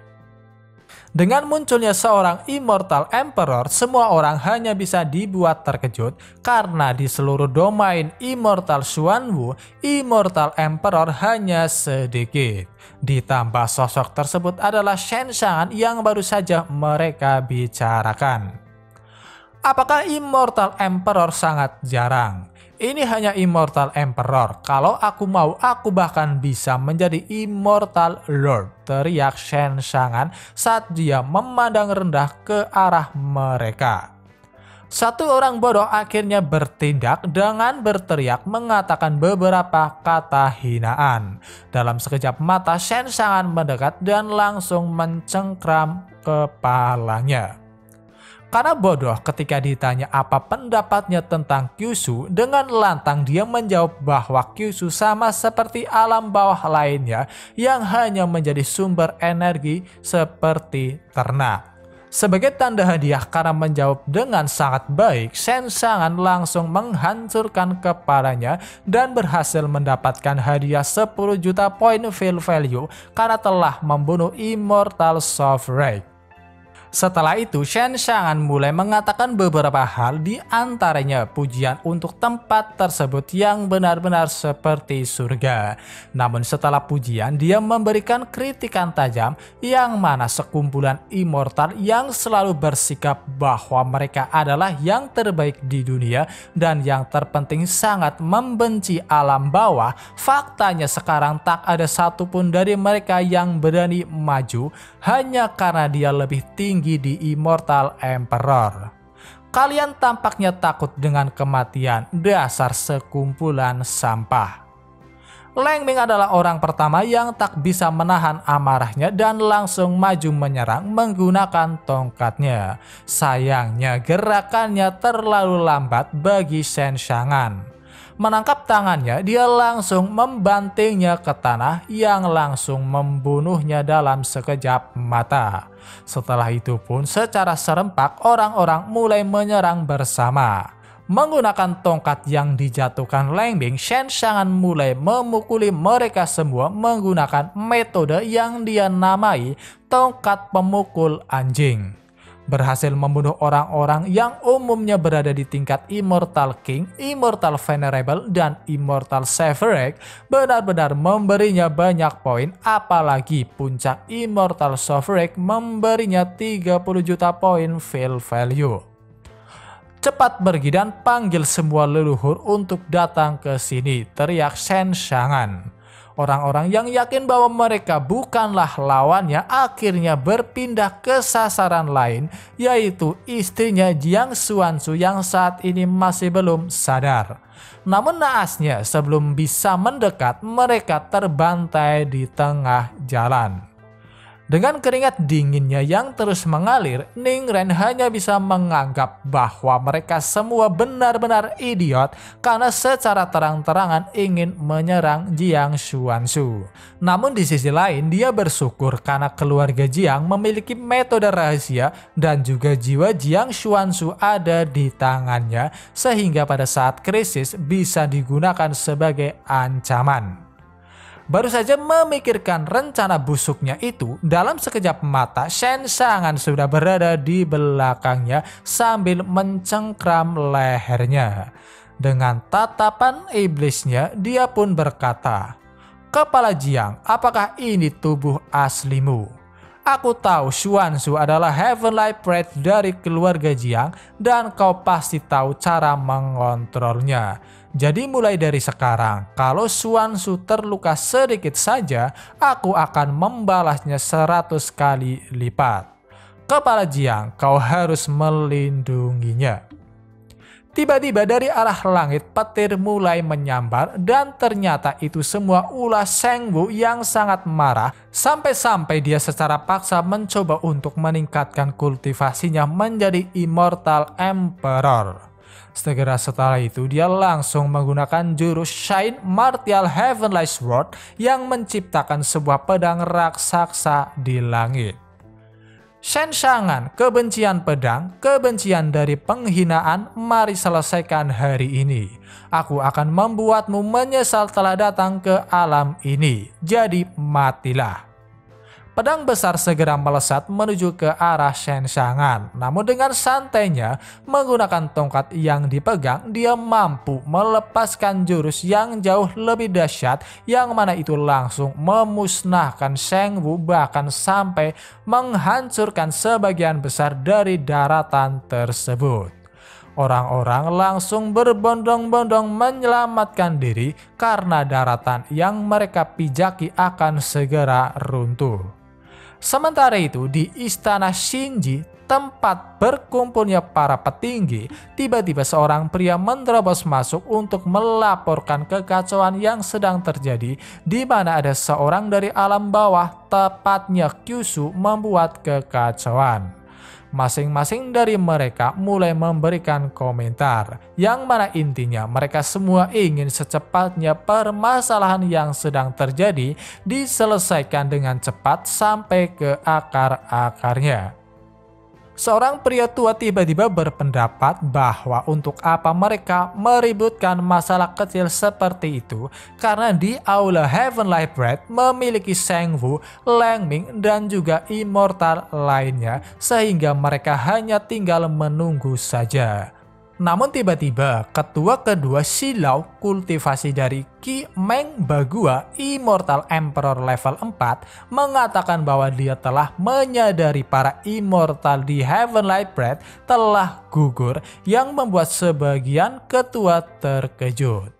S1: Dengan munculnya seorang Immortal Emperor, semua orang hanya bisa dibuat terkejut karena di seluruh domain Immortal Xuanwu, Immortal Emperor hanya sedikit. Ditambah sosok tersebut adalah Shen Shangan yang baru saja mereka bicarakan. Apakah Immortal Emperor sangat jarang? Ini hanya Immortal Emperor. Kalau aku mau, aku bahkan bisa menjadi Immortal Lord, teriak Shen Shangan saat dia memandang rendah ke arah mereka. Satu orang bodoh akhirnya bertindak dengan berteriak mengatakan beberapa kata hinaan. Dalam sekejap mata, Shen Shangan mendekat dan langsung mencengkram kepalanya. Karena bodoh ketika ditanya apa pendapatnya tentang Kyushu, dengan lantang dia menjawab bahwa Kyushu sama seperti alam bawah lainnya yang hanya menjadi sumber energi seperti ternak. Sebagai tanda hadiah karena menjawab dengan sangat baik, Shen Shangan langsung menghancurkan kepalanya dan berhasil mendapatkan hadiah 10 juta poin feel value karena telah membunuh Immortal Sovereign. Setelah itu, Shen Shangan mulai mengatakan beberapa hal, di antaranya pujian untuk tempat tersebut yang benar-benar seperti surga. Namun setelah pujian, dia memberikan kritikan tajam yang mana sekumpulan immortal yang selalu bersikap bahwa mereka adalah yang terbaik di dunia dan yang terpenting sangat membenci alam bawah. Faktanya sekarang tak ada satupun dari mereka yang berani maju hanya karena dia lebih tinggi di Immortal Emperor. Kalian tampaknya takut dengan kematian, dasar sekumpulan sampah. Lang Ming adalah orang pertama yang tak bisa menahan amarahnya dan langsung maju menyerang menggunakan tongkatnya. Sayangnya gerakannya terlalu lambat bagi Shen Shangan. Menangkap tangannya, dia langsung membantingnya ke tanah yang langsung membunuhnya dalam sekejap mata. Setelah itu pun secara serempak orang-orang mulai menyerang bersama. Menggunakan tongkat yang dijatuhkan Lang Ming, Shen Shangan mulai memukuli mereka semua menggunakan metode yang dia namai tongkat pemukul anjing. berhasil membunuh orang-orang yang umumnya berada di tingkat Immortal King, Immortal Venerable, dan Immortal Severic, benar-benar memberinya banyak poin, apalagi puncak Immortal Severic memberinya 30 juta poin field value. Cepat pergi dan panggil semua leluhur untuk datang ke sini, teriak Shen Shangan. Orang-orang yang yakin bahwa mereka bukanlah lawannya akhirnya berpindah ke sasaran lain, yaitu istrinya Jiang Xuanzu yang saat ini masih belum sadar. Namun naasnya sebelum bisa mendekat, mereka terbantai di tengah jalan. Dengan keringat dinginnya yang terus mengalir, Ning Ren hanya bisa menganggap bahwa mereka semua benar-benar idiot karena secara terang-terangan ingin menyerang Jiang Xuanzu. Namun di sisi lain, dia bersyukur karena keluarga Jiang memiliki metode rahasia dan juga jiwa Jiang Xuanzu ada di tangannya, sehingga pada saat krisis bisa digunakan sebagai ancaman. Baru saja memikirkan rencana busuknya itu, dalam sekejap mata Shen Shangan sudah berada di belakangnya sambil mencengkram lehernya. Dengan tatapan iblisnya, dia pun berkata, "Kepala Jiang, apakah ini tubuh aslimu? Aku tahu Xuanzu adalah Heavenly Pride dari keluarga Jiang dan kau pasti tahu cara mengontrolnya. Jadi mulai dari sekarang, kalau Xuanzu terluka sedikit saja, aku akan membalasnya 100 kali lipat. Kepala Jiang, kau harus melindunginya." Tiba-tiba dari arah langit petir mulai menyambar dan ternyata itu semua ulah Shengwu yang sangat marah sampai-sampai dia secara paksa mencoba untuk meningkatkan kultivasinya menjadi Immortal Emperor. Segera setelah itu dia langsung menggunakan jurus Shine Martial Heavenly Sword yang menciptakan sebuah pedang raksasa di langit. Shen Shangan, kebencian pedang, kebencian dari penghinaan, mari selesaikan hari ini. Aku akan membuatmu menyesal telah datang ke alam ini, jadi matilah. Pedang besar segera melesat menuju ke arah Shen Shangan. Namun dengan santainya, menggunakan tongkat yang dipegang, dia mampu melepaskan jurus yang jauh lebih dahsyat, yang mana itu langsung memusnahkan Shengwu bahkan sampai menghancurkan sebagian besar dari daratan tersebut. Orang-orang langsung berbondong-bondong menyelamatkan diri karena daratan yang mereka pijaki akan segera runtuh. Sementara itu di istana Shinji, tempat berkumpulnya para petinggi, tiba-tiba seorang pria menerobos masuk untuk melaporkan kekacauan yang sedang terjadi, di mana ada seorang dari alam bawah, tepatnya Kyushu, membuat kekacauan. Masing-masing dari mereka mulai memberikan komentar, yang mana intinya mereka semua ingin secepatnya permasalahan yang sedang terjadi diselesaikan dengan cepat sampai ke akar-akarnya. Seorang pria tua tiba-tiba berpendapat bahwa untuk apa mereka meributkan masalah kecil seperti itu, karena di aula Heavenly Pride memiliki Shengwu, Lengming, dan juga Immortal lainnya, sehingga mereka hanya tinggal menunggu saja. Namun tiba-tiba ketua kedua Silau, kultivasi dari Qi Meng Bagua, Immortal Emperor level 4, mengatakan bahwa dia telah menyadari para Immortal di Heavenly Pride telah gugur, yang membuat sebagian ketua terkejut.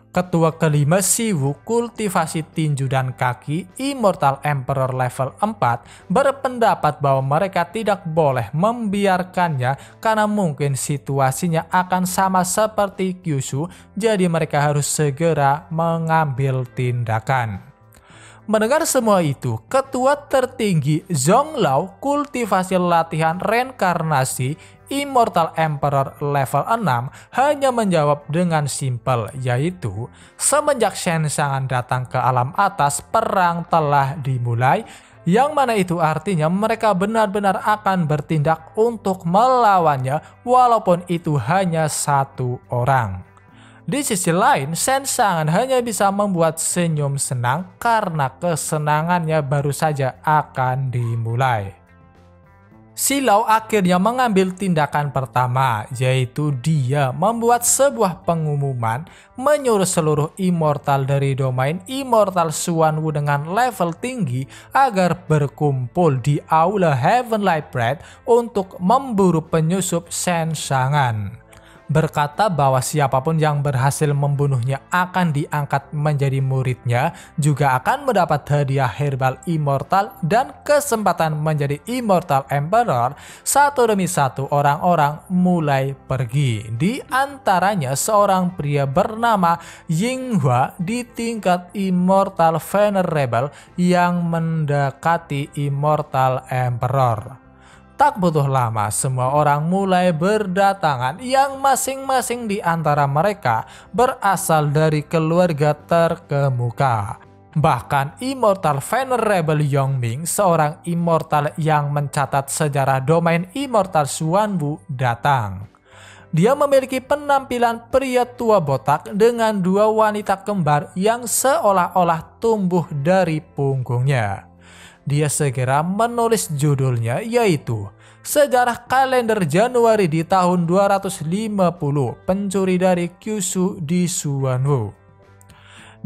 S1: Ketua kelima Siwu, kultivasi tinju dan kaki, Immortal Emperor level 4, berpendapat bahwa mereka tidak boleh membiarkannya karena mungkin situasinya akan sama seperti Kyushu, jadi mereka harus segera mengambil tindakan. Mendengar semua itu, ketua tertinggi Zonglao, kultivasi latihan reinkarnasi, Immortal Emperor level 6, hanya menjawab dengan simpel, yaitu semenjak Shen Shangan datang ke alam atas, perang telah dimulai, yang mana itu artinya mereka benar-benar akan bertindak untuk melawannya walaupun itu hanya satu orang. Di sisi lain, Shen Shangan hanya bisa membuat senyum senang karena kesenangannya baru saja akan dimulai. Xiao akhirnya mengambil tindakan pertama, yaitu dia membuat sebuah pengumuman menyuruh seluruh immortal dari domain Immortal Xuanwu dengan level tinggi agar berkumpul di Aula Heavenly Breath untuk memburu penyusup Shen Shangan. Berkata bahwa siapapun yang berhasil membunuhnya akan diangkat menjadi muridnya, juga akan mendapat hadiah herbal immortal dan kesempatan menjadi Immortal Emperor. Satu demi satu orang-orang mulai pergi. Di antaranya seorang pria bernama Yinghua di tingkat Immortal Venerable yang mendekati Immortal Emperor. Tak butuh lama, semua orang mulai berdatangan yang masing-masing di antara mereka berasal dari keluarga terkemuka. Bahkan Immortal Venerable Yongming, seorang immortal yang mencatat sejarah domain Immortal Xuanwu, datang. Dia memiliki penampilan pria tua botak dengan dua wanita kembar yang seolah-olah tumbuh dari punggungnya. Dia segera menulis judulnya, yaitu Sejarah Kalender Januari di tahun 250, Pencuri dari Kyushu di Xuanwu.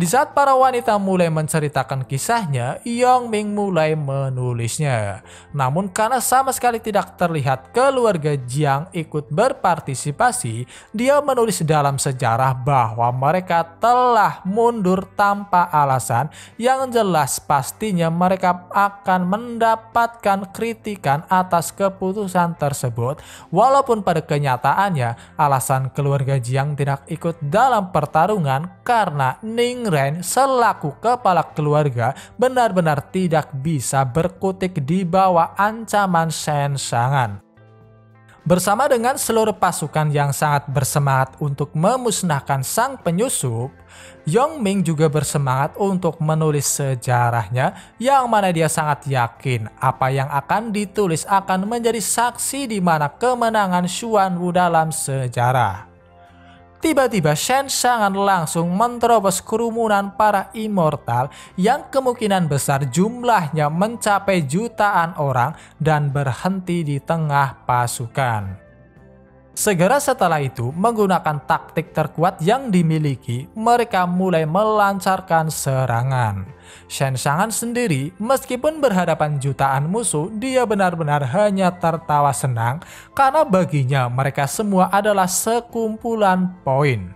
S1: Di saat para wanita mulai menceritakan kisahnya, Yongming mulai menulisnya. Namun karena sama sekali tidak terlihat keluarga Jiang ikut berpartisipasi, dia menulis dalam sejarah bahwa mereka telah mundur tanpa alasan. Yang jelas pastinya mereka akan mendapatkan kritikan atas keputusan tersebut, walaupun pada kenyataannya alasan keluarga Jiang tidak ikut dalam pertarungan karena Ning Ren selaku kepala keluarga benar-benar tidak bisa berkutik di bawah ancaman Shen Shangan. Bersama dengan seluruh pasukan yang sangat bersemangat untuk memusnahkan sang penyusup, Yongming juga bersemangat untuk menulis sejarahnya, yang mana dia sangat yakin apa yang akan ditulis akan menjadi saksi di mana kemenangan Xuanwu dalam sejarah. Tiba-tiba Shen Shangan langsung menerobos kerumunan para immortal yang kemungkinan besar jumlahnya mencapai jutaan orang dan berhenti di tengah pasukan. Segera setelah itu, menggunakan taktik terkuat yang dimiliki, mereka mulai melancarkan serangan. Shen Shangan sendiri, meskipun berhadapan jutaan musuh, dia benar-benar hanya tertawa senang karena baginya mereka semua adalah sekumpulan poin.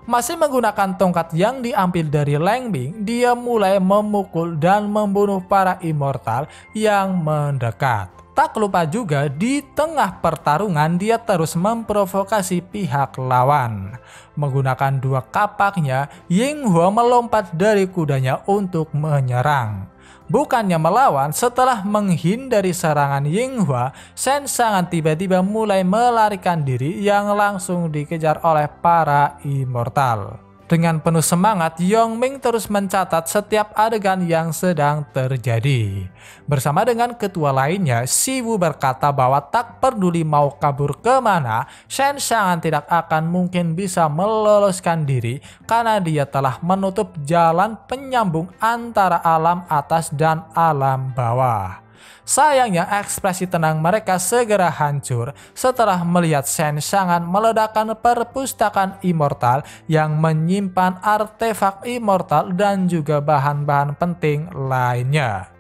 S1: Masih menggunakan tongkat yang diambil dari Lang Bing, dia mulai memukul dan membunuh para immortal yang mendekat. Tak lupa juga di tengah pertarungan dia terus memprovokasi pihak lawan. Menggunakan dua kapaknya, Yinghua melompat dari kudanya untuk menyerang. Bukannya melawan, setelah menghindari serangan Yinghua, Shen Shangan tiba-tiba mulai melarikan diri yang langsung dikejar oleh para immortal. Dengan penuh semangat, Yongming terus mencatat setiap adegan yang sedang terjadi. Bersama dengan ketua lainnya, Siwu berkata bahwa tak peduli mau kabur kemana, Shen Shangan tidak akan mungkin bisa meloloskan diri karena dia telah menutup jalan penyambung antara alam atas dan alam bawah. Sayangnya ekspresi tenang mereka segera hancur setelah melihat Shen Shangan meledakkan perpustakaan immortal yang menyimpan artefak immortal dan juga bahan-bahan penting lainnya.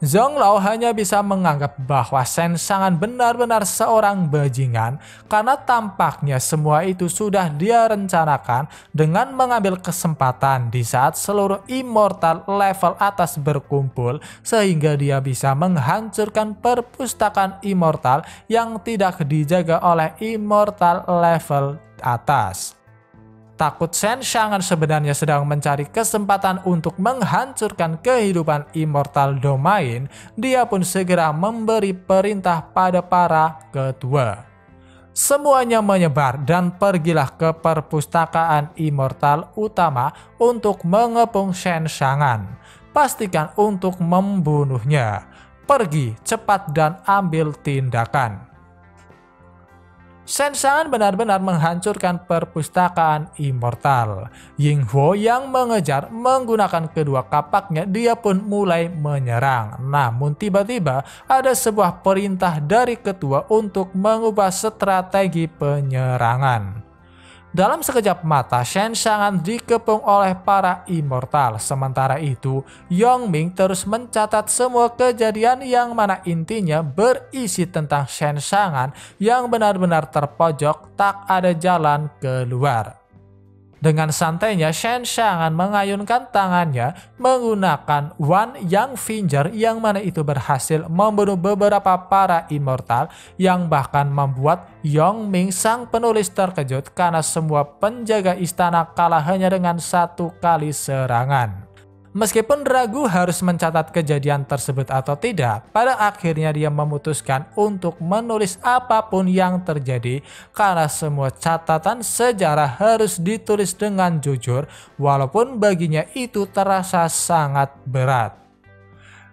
S1: Zonglao hanya bisa menganggap bahwa Shen Shangan benar-benar seorang bajingan karena tampaknya semua itu sudah dia rencanakan dengan mengambil kesempatan di saat seluruh immortal level atas berkumpul sehingga dia bisa menghancurkan perpustakaan immortal yang tidak dijaga oleh immortal level atas. Takut Shen Shangan sebenarnya sedang mencari kesempatan untuk menghancurkan kehidupan immortal domain, dia pun segera memberi perintah pada para ketua. Semuanya menyebar dan pergilah ke perpustakaan immortal utama untuk mengepung Shen Shangan. Pastikan untuk membunuhnya. Pergi cepat dan ambil tindakan. Shen Xiangan benar-benar menghancurkan perpustakaan immortal. Ying Huo yang mengejar menggunakan kedua kapaknya, dia pun mulai menyerang. Namun tiba-tiba ada sebuah perintah dari ketua untuk mengubah strategi penyerangan. Dalam sekejap mata, Shen Xiangan dikepung oleh para immortal. Sementara itu, Yongming terus mencatat semua kejadian yang mana intinya berisi tentang Shen Xiangan yang benar-benar terpojok, tak ada jalan keluar. Dengan santainya, Shen Xiangan mengayunkan tangannya menggunakan Wan Yang Finger yang mana itu berhasil membunuh beberapa para immortal yang bahkan membuat Yongming sang penulis terkejut karena semua penjaga istana kalah hanya dengan satu kali serangan. Meskipun ragu harus mencatat kejadian tersebut atau tidak, pada akhirnya dia memutuskan untuk menulis apapun yang terjadi karena semua catatan sejarah harus ditulis dengan jujur walaupun baginya itu terasa sangat berat.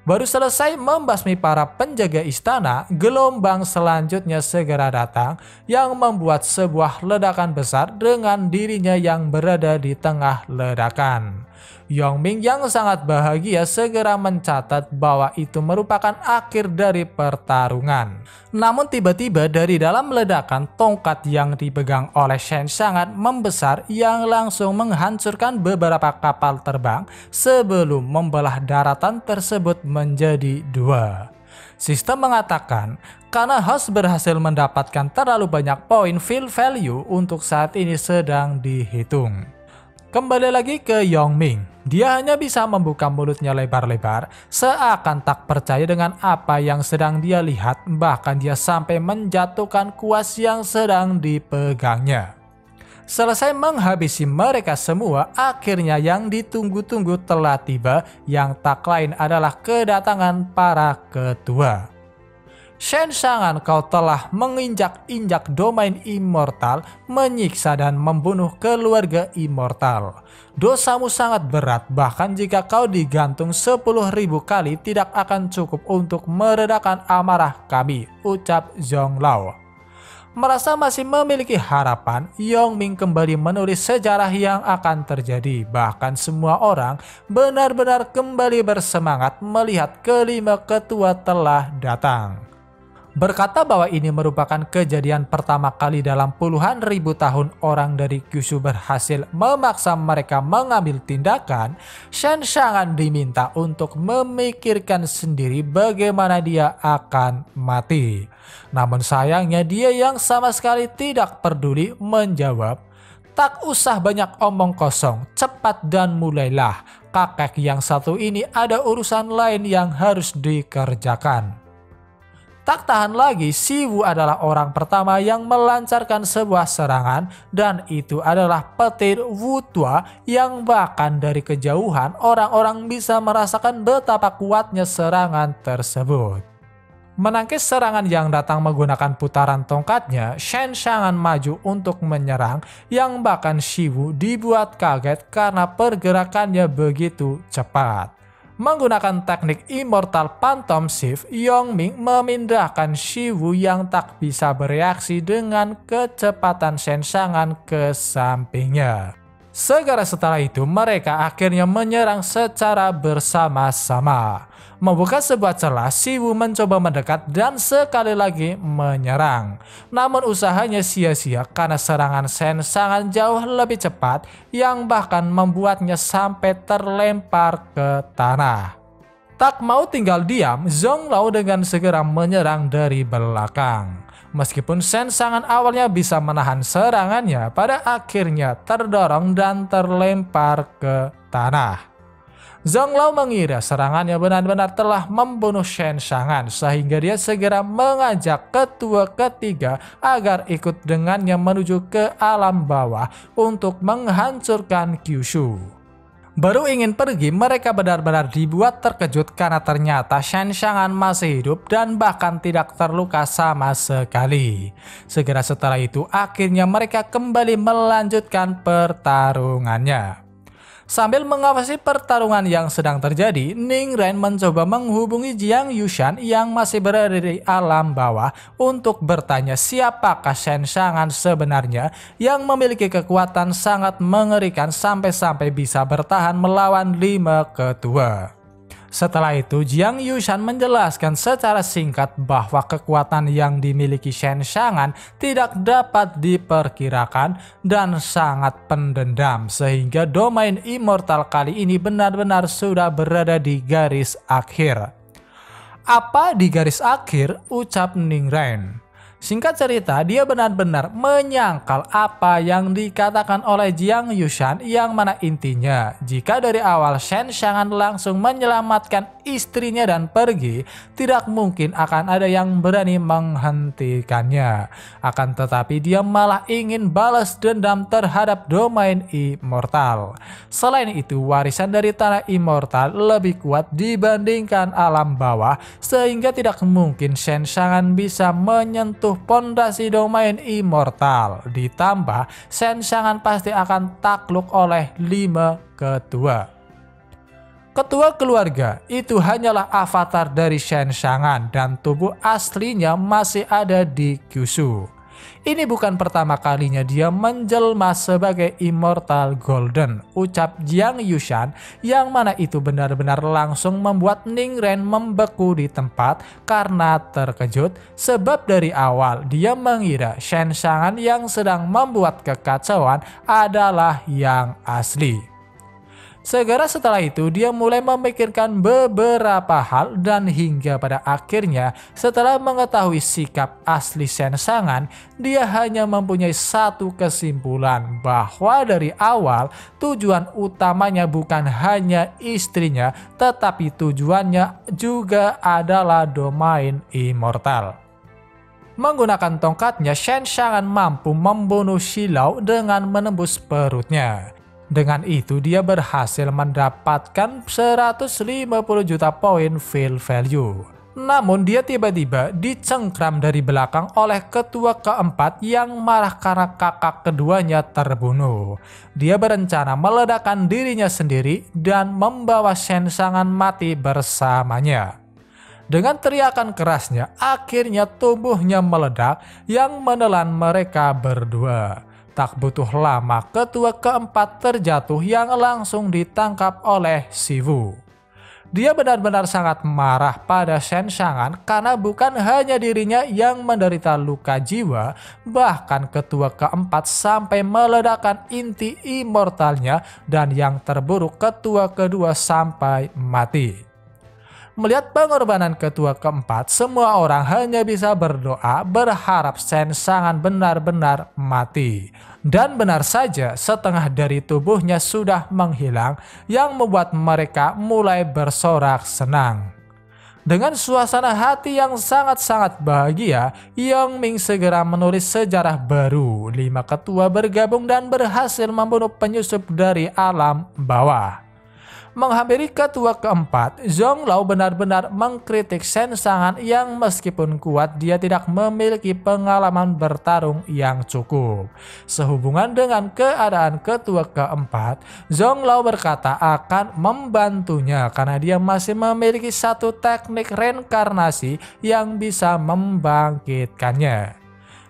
S1: Baru selesai membasmi para penjaga istana, gelombang selanjutnya segera datang yang membuat sebuah ledakan besar dengan dirinya yang berada di tengah ledakan. Yongming yang sangat bahagia segera mencatat bahwa itu merupakan akhir dari pertarungan. Namun tiba-tiba dari dalam ledakan, tongkat yang dipegang oleh Shen Xiangan membesar yang langsung menghancurkan beberapa kapal terbang sebelum membelah daratan tersebut menjadi dua. Sistem mengatakan karena host berhasil mendapatkan terlalu banyak poin field value untuk saat ini sedang dihitung. Kembali lagi ke Yongming, dia hanya bisa membuka mulutnya lebar-lebar seakan tak percaya dengan apa yang sedang dia lihat, bahkan dia sampai menjatuhkan kuas yang sedang dipegangnya. Selesai menghabisi mereka semua, akhirnya yang ditunggu-tunggu telah tiba, yang tak lain adalah kedatangan para ketua. Shen Xiangan, kau telah menginjak-injak domain immortal, menyiksa dan membunuh keluarga immortal. Dosamu sangat berat, bahkan jika kau digantung 10.000 kali tidak akan cukup untuk meredakan amarah kami, ucap Zonglao. Merasa masih memiliki harapan, Yongming kembali menulis sejarah yang akan terjadi. Bahkan semua orang benar-benar kembali bersemangat melihat kelima ketua telah datang. Berkata bahwa ini merupakan kejadian pertama kali dalam puluhan ribu tahun orang dari Kyushu berhasil memaksa mereka mengambil tindakan, Shen Xiangan diminta untuk memikirkan sendiri bagaimana dia akan mati. Namun sayangnya dia yang sama sekali tidak peduli menjawab, "Tak usah banyak omong kosong, cepat dan mulailah. Kakek yang satu ini ada urusan lain yang harus dikerjakan." Tak tahan lagi, Siwu adalah orang pertama yang melancarkan sebuah serangan, dan itu adalah petir Wutua yang bahkan dari kejauhan orang-orang bisa merasakan betapa kuatnya serangan tersebut. Menangkis serangan yang datang menggunakan putaran tongkatnya, Shen Xiangan maju untuk menyerang yang bahkan Siwu dibuat kaget karena pergerakannya begitu cepat. Menggunakan teknik Immortal Phantom Shift, Yongming memindahkan Siwu yang tak bisa bereaksi dengan kecepatan Shen Xiangan ke sampingnya. Segera setelah itu mereka akhirnya menyerang secara bersama-sama. Membuka sebuah celah, Siwu mencoba mendekat dan sekali lagi menyerang. Namun usahanya sia-sia karena serangan Shen Xiangan jauh lebih cepat yang bahkan membuatnya sampai terlempar ke tanah. Tak mau tinggal diam, Zonglao dengan segera menyerang dari belakang. Meskipun Shen Xiangan awalnya bisa menahan serangannya, pada akhirnya terdorong dan terlempar ke tanah. Zonglao mengira serangannya benar-benar telah membunuh Shen Xiangan sehingga dia segera mengajak ketua ketiga agar ikut dengannya menuju ke alam bawah untuk menghancurkan Kyushu. Baru ingin pergi, mereka benar-benar dibuat terkejut karena ternyata Shen Xiangan masih hidup dan bahkan tidak terluka sama sekali. Segera setelah itu akhirnya mereka kembali melanjutkan pertarungannya. Sambil mengawasi pertarungan yang sedang terjadi, Ning Ren mencoba menghubungi Jiang Yushan yang masih berada di alam bawah untuk bertanya siapakah Shen Shangan sebenarnya yang memiliki kekuatan sangat mengerikan sampai-sampai bisa bertahan melawan 5 ketua. Setelah itu, Jiang Yushan menjelaskan secara singkat bahwa kekuatan yang dimiliki Shen Shangan tidak dapat diperkirakan dan sangat pendendam, sehingga domain immortal kali ini benar-benar sudah berada di garis akhir. Apa di garis akhir? Ucap Ning Ren. Singkat cerita, dia benar-benar menyangkal apa yang dikatakan oleh Jiang Yushan, yang mana intinya jika dari awal Shen Shangan langsung menyelamatkan istrinya dan pergi, tidak mungkin akan ada yang berani menghentikannya. Akan tetapi dia malah ingin balas dendam terhadap domain immortal. Selain itu, warisan dari tanah immortal lebih kuat dibandingkan alam bawah, sehingga tidak mungkin Shen Shangan bisa menyentuh pondasi domain immortal. Ditambah Shen Shangan pasti akan takluk oleh 5 ketua. Ketua keluarga itu hanyalah avatar dari Shen Shangan dan tubuh aslinya masih ada di Kyushu. Ini bukan pertama kalinya dia menjelma sebagai Immortal Golden, ucap Jiang Yushan, yang mana itu benar-benar langsung membuat Ning Ren membeku di tempat karena terkejut, sebab dari awal dia mengira Shen Shangan yang sedang membuat kekacauan adalah yang asli. Segera setelah itu dia mulai memikirkan beberapa hal dan hingga pada akhirnya setelah mengetahui sikap asli Shen Shangan, dia hanya mempunyai satu kesimpulan bahwa dari awal tujuan utamanya bukan hanya istrinya, tetapi tujuannya juga adalah domain immortal. Menggunakan tongkatnya, Shen Shangan mampu membunuh Shilao dengan menembus perutnya. Dengan itu dia berhasil mendapatkan 150 juta poin feel value. Namun dia tiba-tiba dicengkram dari belakang oleh ketua keempat yang marah karena kakak keduanya terbunuh. Dia berencana meledakkan dirinya sendiri dan membawa Shen Shangan mati bersamanya. Dengan teriakan kerasnya, akhirnya tubuhnya meledak yang menelan mereka berdua. Tak butuh lama, ketua keempat terjatuh yang langsung ditangkap oleh Siwu. Dia benar-benar sangat marah pada Shen Shangan karena bukan hanya dirinya yang menderita luka jiwa, bahkan ketua keempat sampai meledakkan inti immortalnya dan yang terburuk ketua kedua sampai mati. Melihat pengorbanan ketua keempat, semua orang hanya bisa berdoa berharap Shen Shangan benar-benar mati. Dan benar saja, setengah dari tubuhnya sudah menghilang yang membuat mereka mulai bersorak senang. Dengan suasana hati yang sangat-sangat bahagia, Yongming segera menulis sejarah baru. 5 ketua bergabung dan berhasil membunuh penyusup dari alam bawah. Menghampiri ketua keempat, Zonglao benar-benar mengkritik Shen Shangan yang meskipun kuat dia tidak memiliki pengalaman bertarung yang cukup. Sehubungan dengan keadaan ketua keempat, Zonglao berkata akan membantunya karena dia masih memiliki satu teknik reinkarnasi yang bisa membangkitkannya.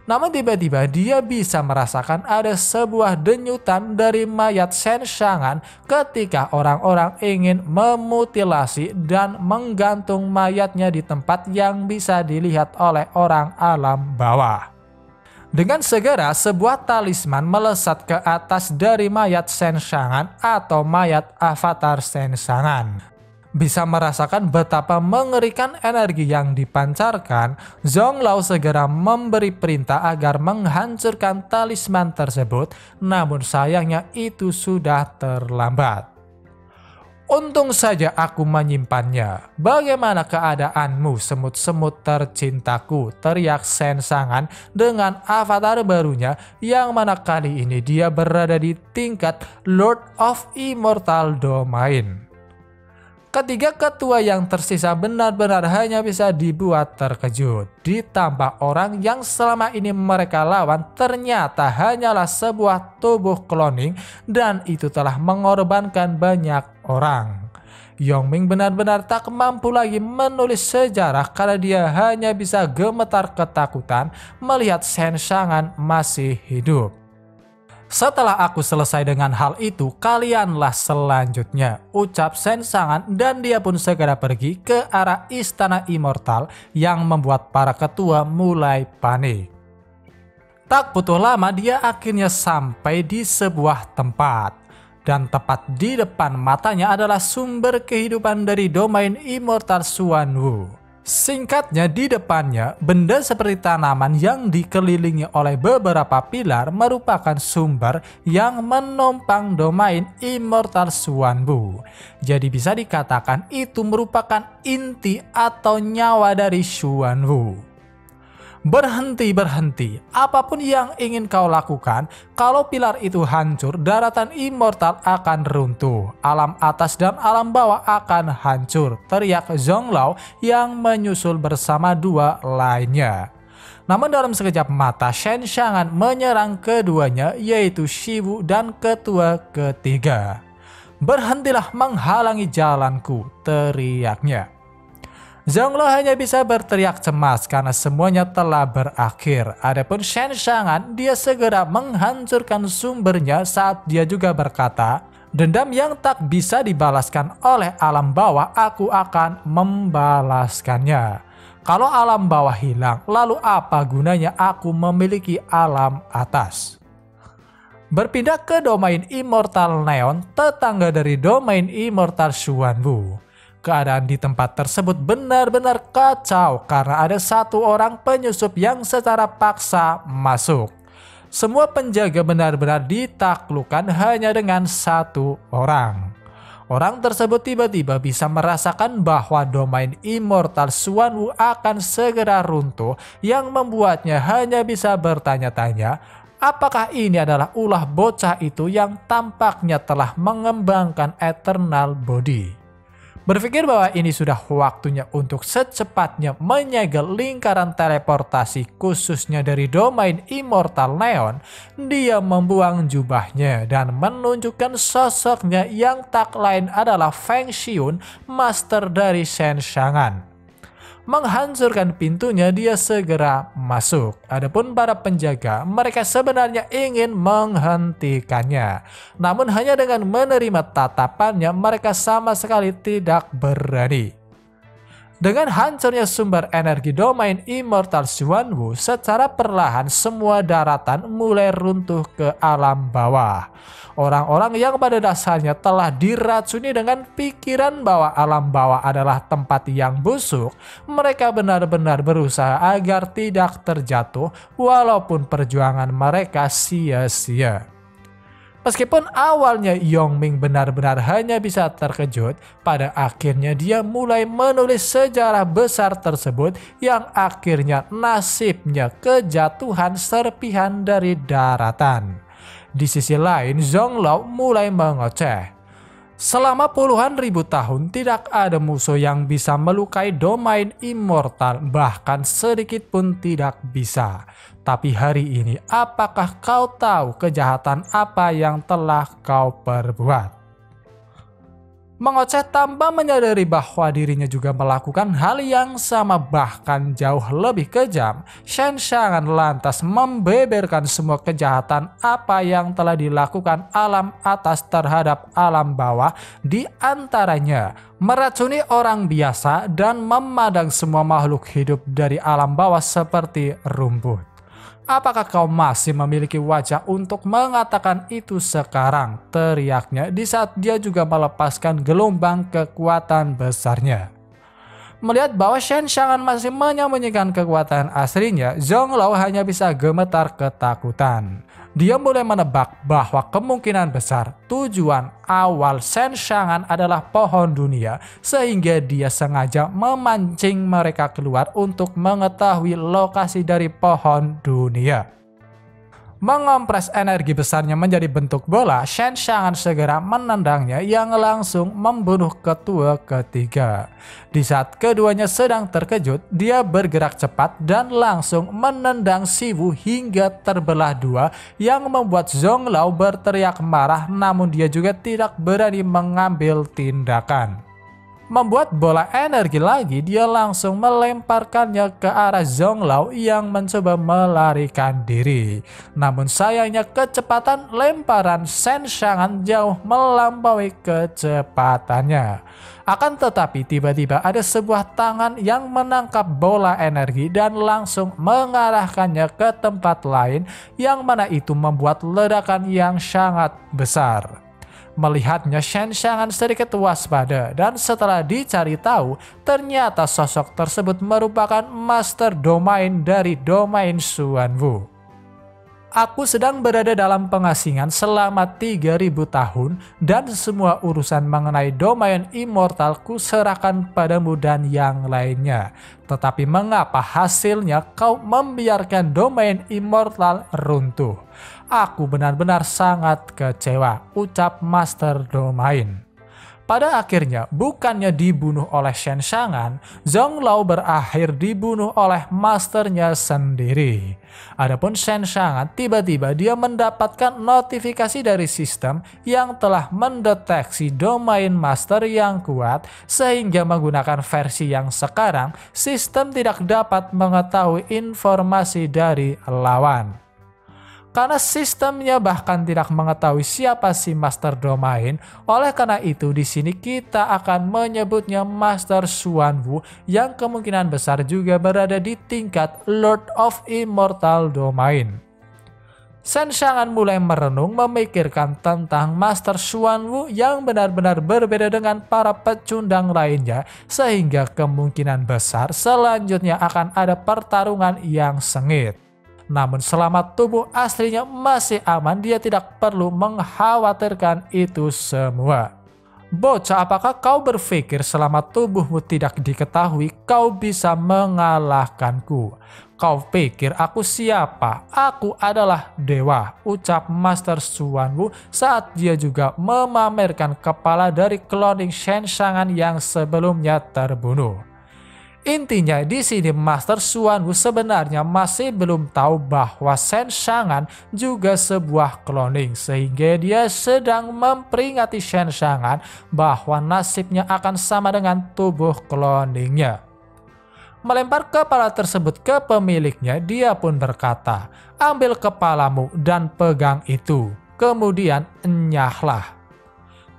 S1: Namun tiba-tiba dia bisa merasakan ada sebuah denyutan dari mayat Shen Shangan ketika orang-orang ingin memutilasi dan menggantung mayatnya di tempat yang bisa dilihat oleh orang alam bawah. Dengan segera sebuah talisman melesat ke atas dari mayat Shen Shangan atau mayat avatar Shen Shangan. Bisa merasakan betapa mengerikan energi yang dipancarkan, Zonglao segera memberi perintah agar menghancurkan talisman tersebut, namun sayangnya itu sudah terlambat. Untung saja aku menyimpannya. Bagaimana keadaanmu, semut-semut tercintaku? Teriak Shen Shangan dengan avatar barunya yang mana kali ini dia berada di tingkat Lord of Immortal Domain. Ketiga ketua yang tersisa benar-benar hanya bisa dibuat terkejut. Ditambah orang yang selama ini mereka lawan ternyata hanyalah sebuah tubuh cloning dan itu telah mengorbankan banyak orang. Yongming benar-benar tak mampu lagi menulis sejarah karena dia hanya bisa gemetar ketakutan melihat Shen Xiangan masih hidup. Setelah aku selesai dengan hal itu, kalianlah selanjutnya, ucap Shen Xiangan dan dia pun segera pergi ke arah istana immortal yang membuat para ketua mulai panik. Tak butuh lama dia akhirnya sampai di sebuah tempat. Dan tepat di depan matanya adalah sumber kehidupan dari domain immortal Xuanwu. Singkatnya, di depannya, benda seperti tanaman yang dikelilingi oleh beberapa pilar merupakan sumber yang menopang domain immortal Xuanwu. Jadi bisa dikatakan itu merupakan inti atau nyawa dari Xuanwu. Berhenti, apapun yang ingin kau lakukan, kalau pilar itu hancur, daratan immortal akan runtuh, alam atas dan alam bawah akan hancur, teriak Zonglao yang menyusul bersama dua lainnya. Namun dalam sekejap mata, Shen Xiangan menyerang keduanya, yaitu Shiwu dan ketua ketiga. Berhentilah menghalangi jalanku, teriaknya. Zonglao hanya bisa berteriak cemas karena semuanya telah berakhir. Adapun Shen Xiangan, dia segera menghancurkan sumbernya saat dia juga berkata, dendam yang tak bisa dibalaskan oleh alam bawah, aku akan membalaskannya. Kalau alam bawah hilang, lalu apa gunanya aku memiliki alam atas? Berpindah ke domain immortal Neon, tetangga dari domain immortal Xuanwu. Keadaan di tempat tersebut benar-benar kacau karena ada satu orang penyusup yang secara paksa masuk. Semua penjaga benar-benar ditaklukkan hanya dengan satu orang. Orang tersebut tiba-tiba bisa merasakan bahwa domain immortal Xuanwu akan segera runtuh yang membuatnya hanya bisa bertanya-tanya, apakah ini adalah ulah bocah itu yang tampaknya telah mengembangkan Eternal Body. Berpikir bahwa ini sudah waktunya untuk secepatnya menyegel lingkaran teleportasi khususnya dari domain immortal Neon, dia membuang jubahnya dan menunjukkan sosoknya yang tak lain adalah Feng Xiun, master dari Shen Xiangan. Menghancurkan pintunya, dia segera masuk. Adapun para penjaga, mereka sebenarnya ingin menghentikannya. Namun hanya dengan menerima tatapannya, mereka sama sekali tidak berani. Dengan hancurnya sumber energi domain immortal Xuanwu, secara perlahan semua daratan mulai runtuh ke alam bawah. Orang-orang yang pada dasarnya telah diracuni dengan pikiran bahwa alam bawah adalah tempat yang busuk, mereka benar-benar berusaha agar tidak terjatuh walaupun perjuangan mereka sia-sia. Meskipun awalnya Yongming benar-benar hanya bisa terkejut, pada akhirnya dia mulai menulis sejarah besar tersebut yang akhirnya nasibnya kejatuhan serpihan dari daratan. Di sisi lain, Zonglao mulai mengoceh. Selama puluhan ribu tahun tidak ada musuh yang bisa melukai domain immortal, bahkan sedikit pun tidak bisa. Tapi hari ini, apakah kau tahu kejahatan apa yang telah kau perbuat? Mengoceh tanpa menyadari bahwa dirinya juga melakukan hal yang sama bahkan jauh lebih kejam, Shen Xiangan lantas membeberkan semua kejahatan apa yang telah dilakukan alam atas terhadap alam bawah, di antaranya meracuni orang biasa dan memadang semua makhluk hidup dari alam bawah seperti rumput. Apakah kau masih memiliki wajah untuk mengatakan itu sekarang? Teriaknya di saat dia juga melepaskan gelombang kekuatan besarnya. Melihat bahwa Shen Xiangan masih menyembunyikan kekuatan aslinya, Zonglao hanya bisa gemetar ketakutan. Dia mulai menebak bahwa kemungkinan besar tujuan awal Shen Xiangan adalah pohon dunia, sehingga dia sengaja memancing mereka keluar untuk mengetahui lokasi dari pohon dunia. Mengompres energi besarnya menjadi bentuk bola, Shen Xiangan segera menendangnya yang langsung membunuh ketua ketiga. Di saat keduanya sedang terkejut, dia bergerak cepat dan langsung menendang Si Wu hingga terbelah dua yang membuat Zhong Lao berteriak marah, namun dia juga tidak berani mengambil tindakan. Membuat bola energi lagi, dia langsung melemparkannya ke arah Zhong Lao yang mencoba melarikan diri. Namun sayangnya kecepatan lemparan Shen Xiangan jauh melampaui kecepatannya. Akan tetapi tiba-tiba ada sebuah tangan yang menangkap bola energi dan langsung mengarahkannya ke tempat lain, yang mana itu membuat ledakan yang sangat besar. Melihatnya, Shen Xiangan sedikit waspada dan setelah dicari tahu, ternyata sosok tersebut merupakan master domain dari domain Xuanwu. Aku sedang berada dalam pengasingan selama 3000 tahun dan semua urusan mengenai domain immortal ku serahkan padamu dan yang lainnya. Tetapi mengapa hasilnya kau membiarkan domain immortal runtuh? Aku benar-benar sangat kecewa, ucap Master Domain. Pada akhirnya, bukannya dibunuh oleh Shen Xiangan, Zhong Lao berakhir dibunuh oleh masternya sendiri. Adapun Shen Xiangan, tiba-tiba dia mendapatkan notifikasi dari sistem yang telah mendeteksi domain master yang kuat, sehingga menggunakan versi yang sekarang, sistem tidak dapat mengetahui informasi dari lawan. Karena sistemnya bahkan tidak mengetahui siapa si master domain, oleh karena itu di sini kita akan menyebutnya Master Xuanwu yang kemungkinan besar juga berada di tingkat Lord of Immortal Domain. Shen Xiangan mulai merenung memikirkan tentang Master Xuanwu yang benar-benar berbeda dengan para pecundang lainnya, sehingga kemungkinan besar selanjutnya akan ada pertarungan yang sengit. Namun selama tubuh aslinya masih aman, dia tidak perlu mengkhawatirkan itu semua. Bocah, apakah kau berpikir selama tubuhmu tidak diketahui kau bisa mengalahkanku? Kau pikir aku siapa? Aku adalah dewa, ucap Master Xuanwu saat dia juga memamerkan kepala dari cloning Shen Xiangan yang sebelumnya terbunuh. Intinya di sini Master Xuanwu sebenarnya masih belum tahu bahwa Shen Xiangan juga sebuah cloning, sehingga dia sedang memperingati Shen Xiangan bahwa nasibnya akan sama dengan tubuh cloningnya. Melempar kepala tersebut ke pemiliknya, dia pun berkata, "Ambil kepalamu dan pegang itu, kemudian enyahlah."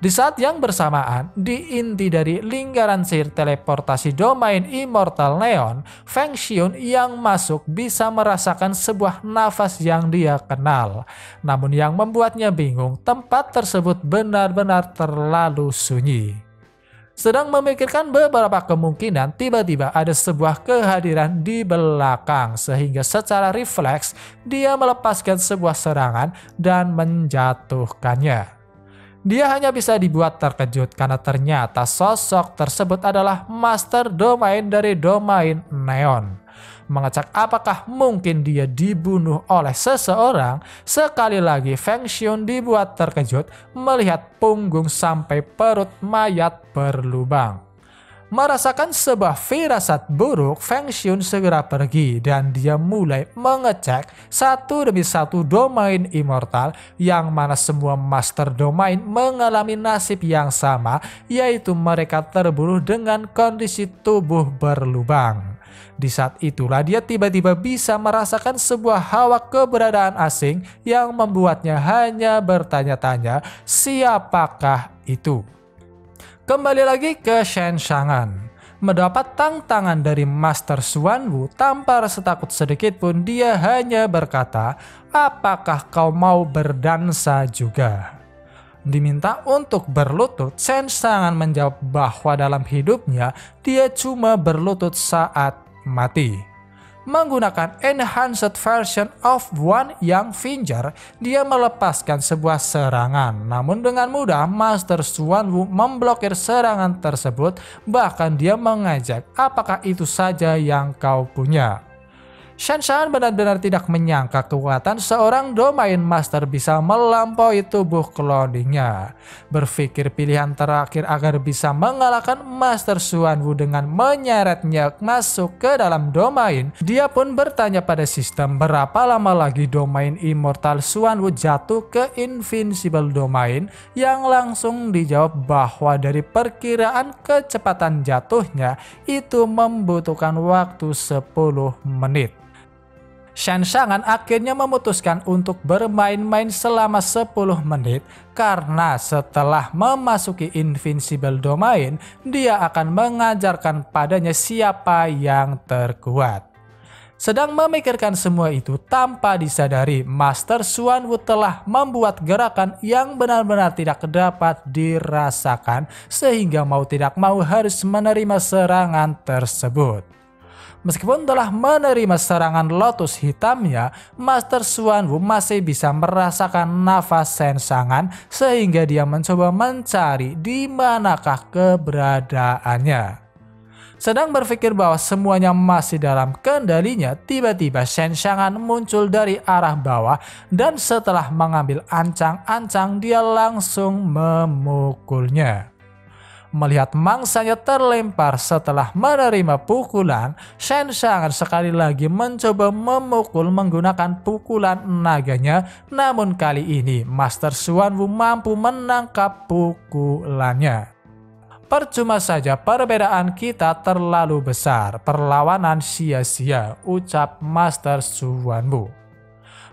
S1: Di saat yang bersamaan, di inti dari lingkaran sihir teleportasi domain Immortal Neon, Feng Xiun yang masuk bisa merasakan sebuah nafas yang dia kenal. Namun yang membuatnya bingung, tempat tersebut benar-benar terlalu sunyi. Sedang memikirkan beberapa kemungkinan, tiba-tiba ada sebuah kehadiran di belakang, sehingga secara refleks dia melepaskan sebuah serangan dan menjatuhkannya. Dia hanya bisa dibuat terkejut karena ternyata sosok tersebut adalah master domain dari domain Neon. Mengecek apakah mungkin dia dibunuh oleh seseorang, sekali lagi Feng Xiun dibuat terkejut melihat punggung sampai perut mayat berlubang. Merasakan sebuah firasat buruk, Feng Xiun segera pergi dan dia mulai mengecek satu demi satu domain immortal, yang mana semua master domain mengalami nasib yang sama, yaitu mereka terbunuh dengan kondisi tubuh berlubang. Di saat itulah dia tiba-tiba bisa merasakan sebuah hawa keberadaan asing yang membuatnya hanya bertanya-tanya, siapakah itu? Kembali lagi ke Shen Xiangan. Mendapat tantangan dari Master Xuanwu tanpa rasa takut sedikit pun, dia hanya berkata, "Apakah kau mau berdansa juga?" Diminta untuk berlutut, Shen Xiangan menjawab bahwa dalam hidupnya dia cuma berlutut saat mati. Menggunakan enhanced version of One Yang Finger, dia melepaskan sebuah serangan. Namun dengan mudah Master Xuanwu memblokir serangan tersebut, bahkan dia mengajak, "Apakah itu saja yang kau punya?" Shen Shangan benar-benar tidak menyangka kekuatan seorang domain master bisa melampaui tubuh cloningnya. Berpikir pilihan terakhir agar bisa mengalahkan Master Xuanwu dengan menyeretnya masuk ke dalam domain, dia pun bertanya pada sistem berapa lama lagi domain Immortal Xuanwu jatuh ke Invincible Domain, yang langsung dijawab bahwa dari perkiraan kecepatan jatuhnya itu membutuhkan waktu 10 menit. Shen Shangan akhirnya memutuskan untuk bermain-main selama 10 menit karena setelah memasuki Invincible Domain, dia akan mengajarkan padanya siapa yang terkuat. Sedang memikirkan semua itu tanpa disadari, Master Xuanwu telah membuat gerakan yang benar-benar tidak dapat dirasakan sehingga mau tidak mau harus menerima serangan tersebut. Meskipun telah menerima serangan lotus hitamnya, Master Xuanwu masih bisa merasakan nafas Shen Shangan sehingga dia mencoba mencari di manakah keberadaannya. Sedang berpikir bahwa semuanya masih dalam kendalinya, tiba-tiba Shen Shangan muncul dari arah bawah dan setelah mengambil ancang-ancang dia langsung memukulnya. Melihat mangsanya terlempar setelah menerima pukulan, Shen Shangan sekali lagi mencoba memukul menggunakan pukulan naganya, namun kali ini Master Xuanwu mampu menangkap pukulannya. Percuma saja, perbedaan kita terlalu besar, perlawanan sia-sia, ucap Master Xuanwu.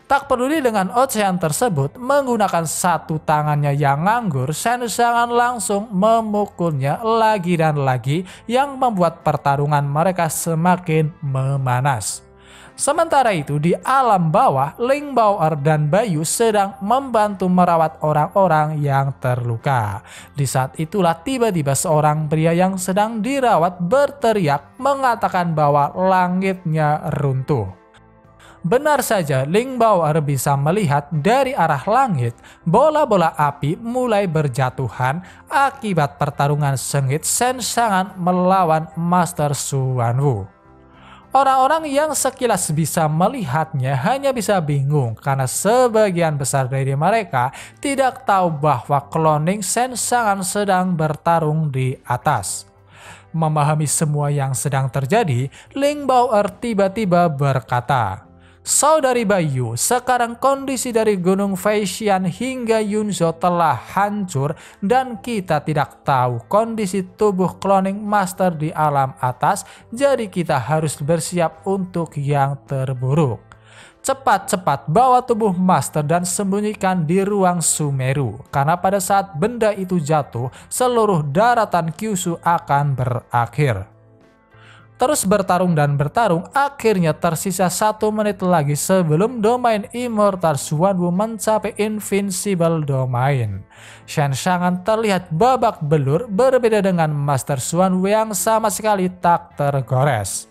S1: Tak peduli dengan ocehan tersebut, menggunakan satu tangannya yang nganggur, Shen Shangan langsung memukulnya lagi dan lagi yang membuat pertarungan mereka semakin memanas. Sementara itu di alam bawah, Ling Bao'er dan Bayu sedang membantu merawat orang-orang yang terluka. Di saat itulah tiba-tiba seorang pria yang sedang dirawat berteriak mengatakan bahwa langitnya runtuh. Benar saja, Ling Bao'er bisa melihat dari arah langit, bola-bola api mulai berjatuhan akibat pertarungan sengit Shen Shangan melawan Master Xuanwu. Orang-orang yang sekilas bisa melihatnya hanya bisa bingung karena sebagian besar dari mereka tidak tahu bahwa cloning Shen Shangan sedang bertarung di atas. Memahami semua yang sedang terjadi, Ling Bao'er tiba-tiba berkata, "Saudari Bayu, sekarang kondisi dari Gunung Feishan hingga Yunzhou telah hancur dan kita tidak tahu kondisi tubuh cloning master di alam atas, jadi kita harus bersiap untuk yang terburuk. Cepat-cepat bawa tubuh master dan sembunyikan di ruang Sumeru, karena pada saat benda itu jatuh, seluruh daratan Kyushu akan berakhir." Terus bertarung dan bertarung, akhirnya tersisa 1 menit lagi sebelum domain Immortal Xuanwu mencapai Invincible Domain. Shen Shangan terlihat babak belur, berbeda dengan Master Xuanwu yang sama sekali tak tergores.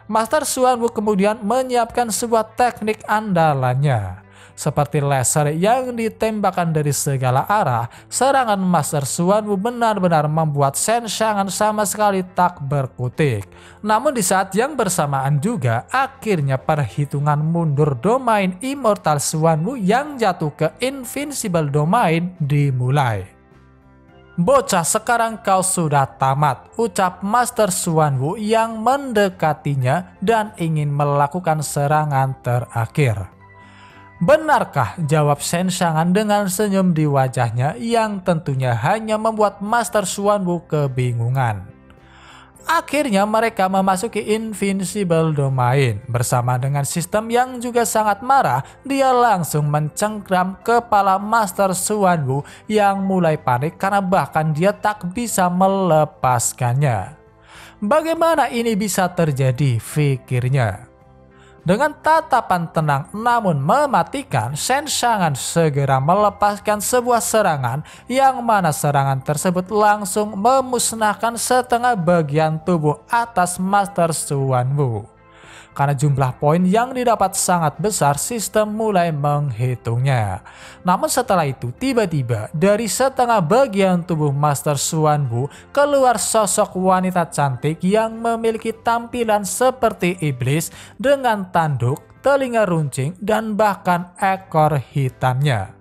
S1: Master Xuanwu kemudian menyiapkan sebuah teknik andalannya. Seperti laser yang ditembakkan dari segala arah, serangan Master Xuanwu benar-benar membuat Shen Shangan sama sekali tak berkutik. Namun di saat yang bersamaan juga, akhirnya perhitungan mundur domain Immortal Xuanwu yang jatuh ke Invincible Domain dimulai. "Bocah, sekarang kau sudah tamat," ucap Master Xuanwu yang mendekatinya dan ingin melakukan serangan terakhir. "Benarkah?" jawab Shen Shangan dengan senyum di wajahnya yang tentunya hanya membuat Master Xuanwu kebingungan. Akhirnya mereka memasuki Invincible Domain. Bersama dengan sistem yang juga sangat marah, dia langsung mencengkram kepala Master Xuanwu yang mulai panik karena bahkan dia tak bisa melepaskannya. Bagaimana ini bisa terjadi, pikirnya. Dengan tatapan tenang namun mematikan, Shen Shangan segera melepaskan sebuah serangan yang mana serangan tersebut langsung memusnahkan setengah bagian tubuh atas Master Xuanwu. Karena jumlah poin yang didapat sangat besar, sistem mulai menghitungnya. Namun setelah itu, tiba-tiba dari setengah bagian tubuh Master Xuanwu keluar sosok wanita cantik yang memiliki tampilan seperti iblis dengan tanduk, telinga runcing, dan bahkan ekor hitamnya.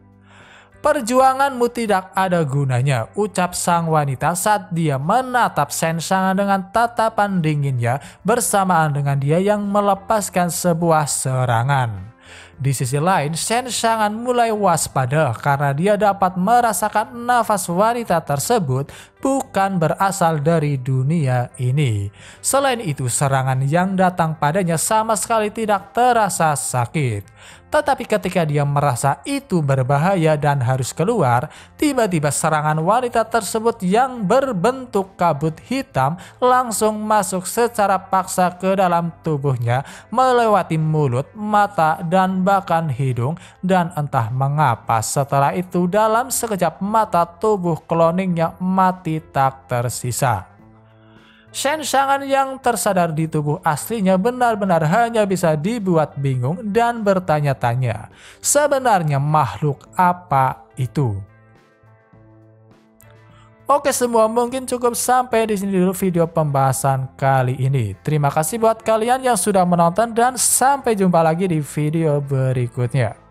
S1: "Perjuanganmu tidak ada gunanya," ucap sang wanita saat dia menatap Shen Shang dengan tatapan dinginnya bersamaan dengan dia yang melepaskan sebuah serangan. Di sisi lain, Shen Shang mulai waspada karena dia dapat merasakan nafas wanita tersebut bukan berasal dari dunia ini. Selain itu, serangan yang datang padanya sama sekali tidak terasa sakit. Tetapi ketika dia merasa itu berbahaya dan harus keluar, tiba-tiba serangan wanita tersebut yang berbentuk kabut hitam langsung masuk secara paksa ke dalam tubuhnya, melewati mulut, mata, dan bahkan hidung, dan entah mengapa setelah itu dalam sekejap mata tubuh kloningnya mati tak tersisa. Shen Shang yang tersadar di tubuh aslinya benar-benar hanya bisa dibuat bingung dan bertanya-tanya, sebenarnya makhluk apa itu? Oke semua, mungkin cukup sampai di sini dulu video pembahasan kali ini. Terima kasih buat kalian yang sudah menonton dan sampai jumpa lagi di video berikutnya.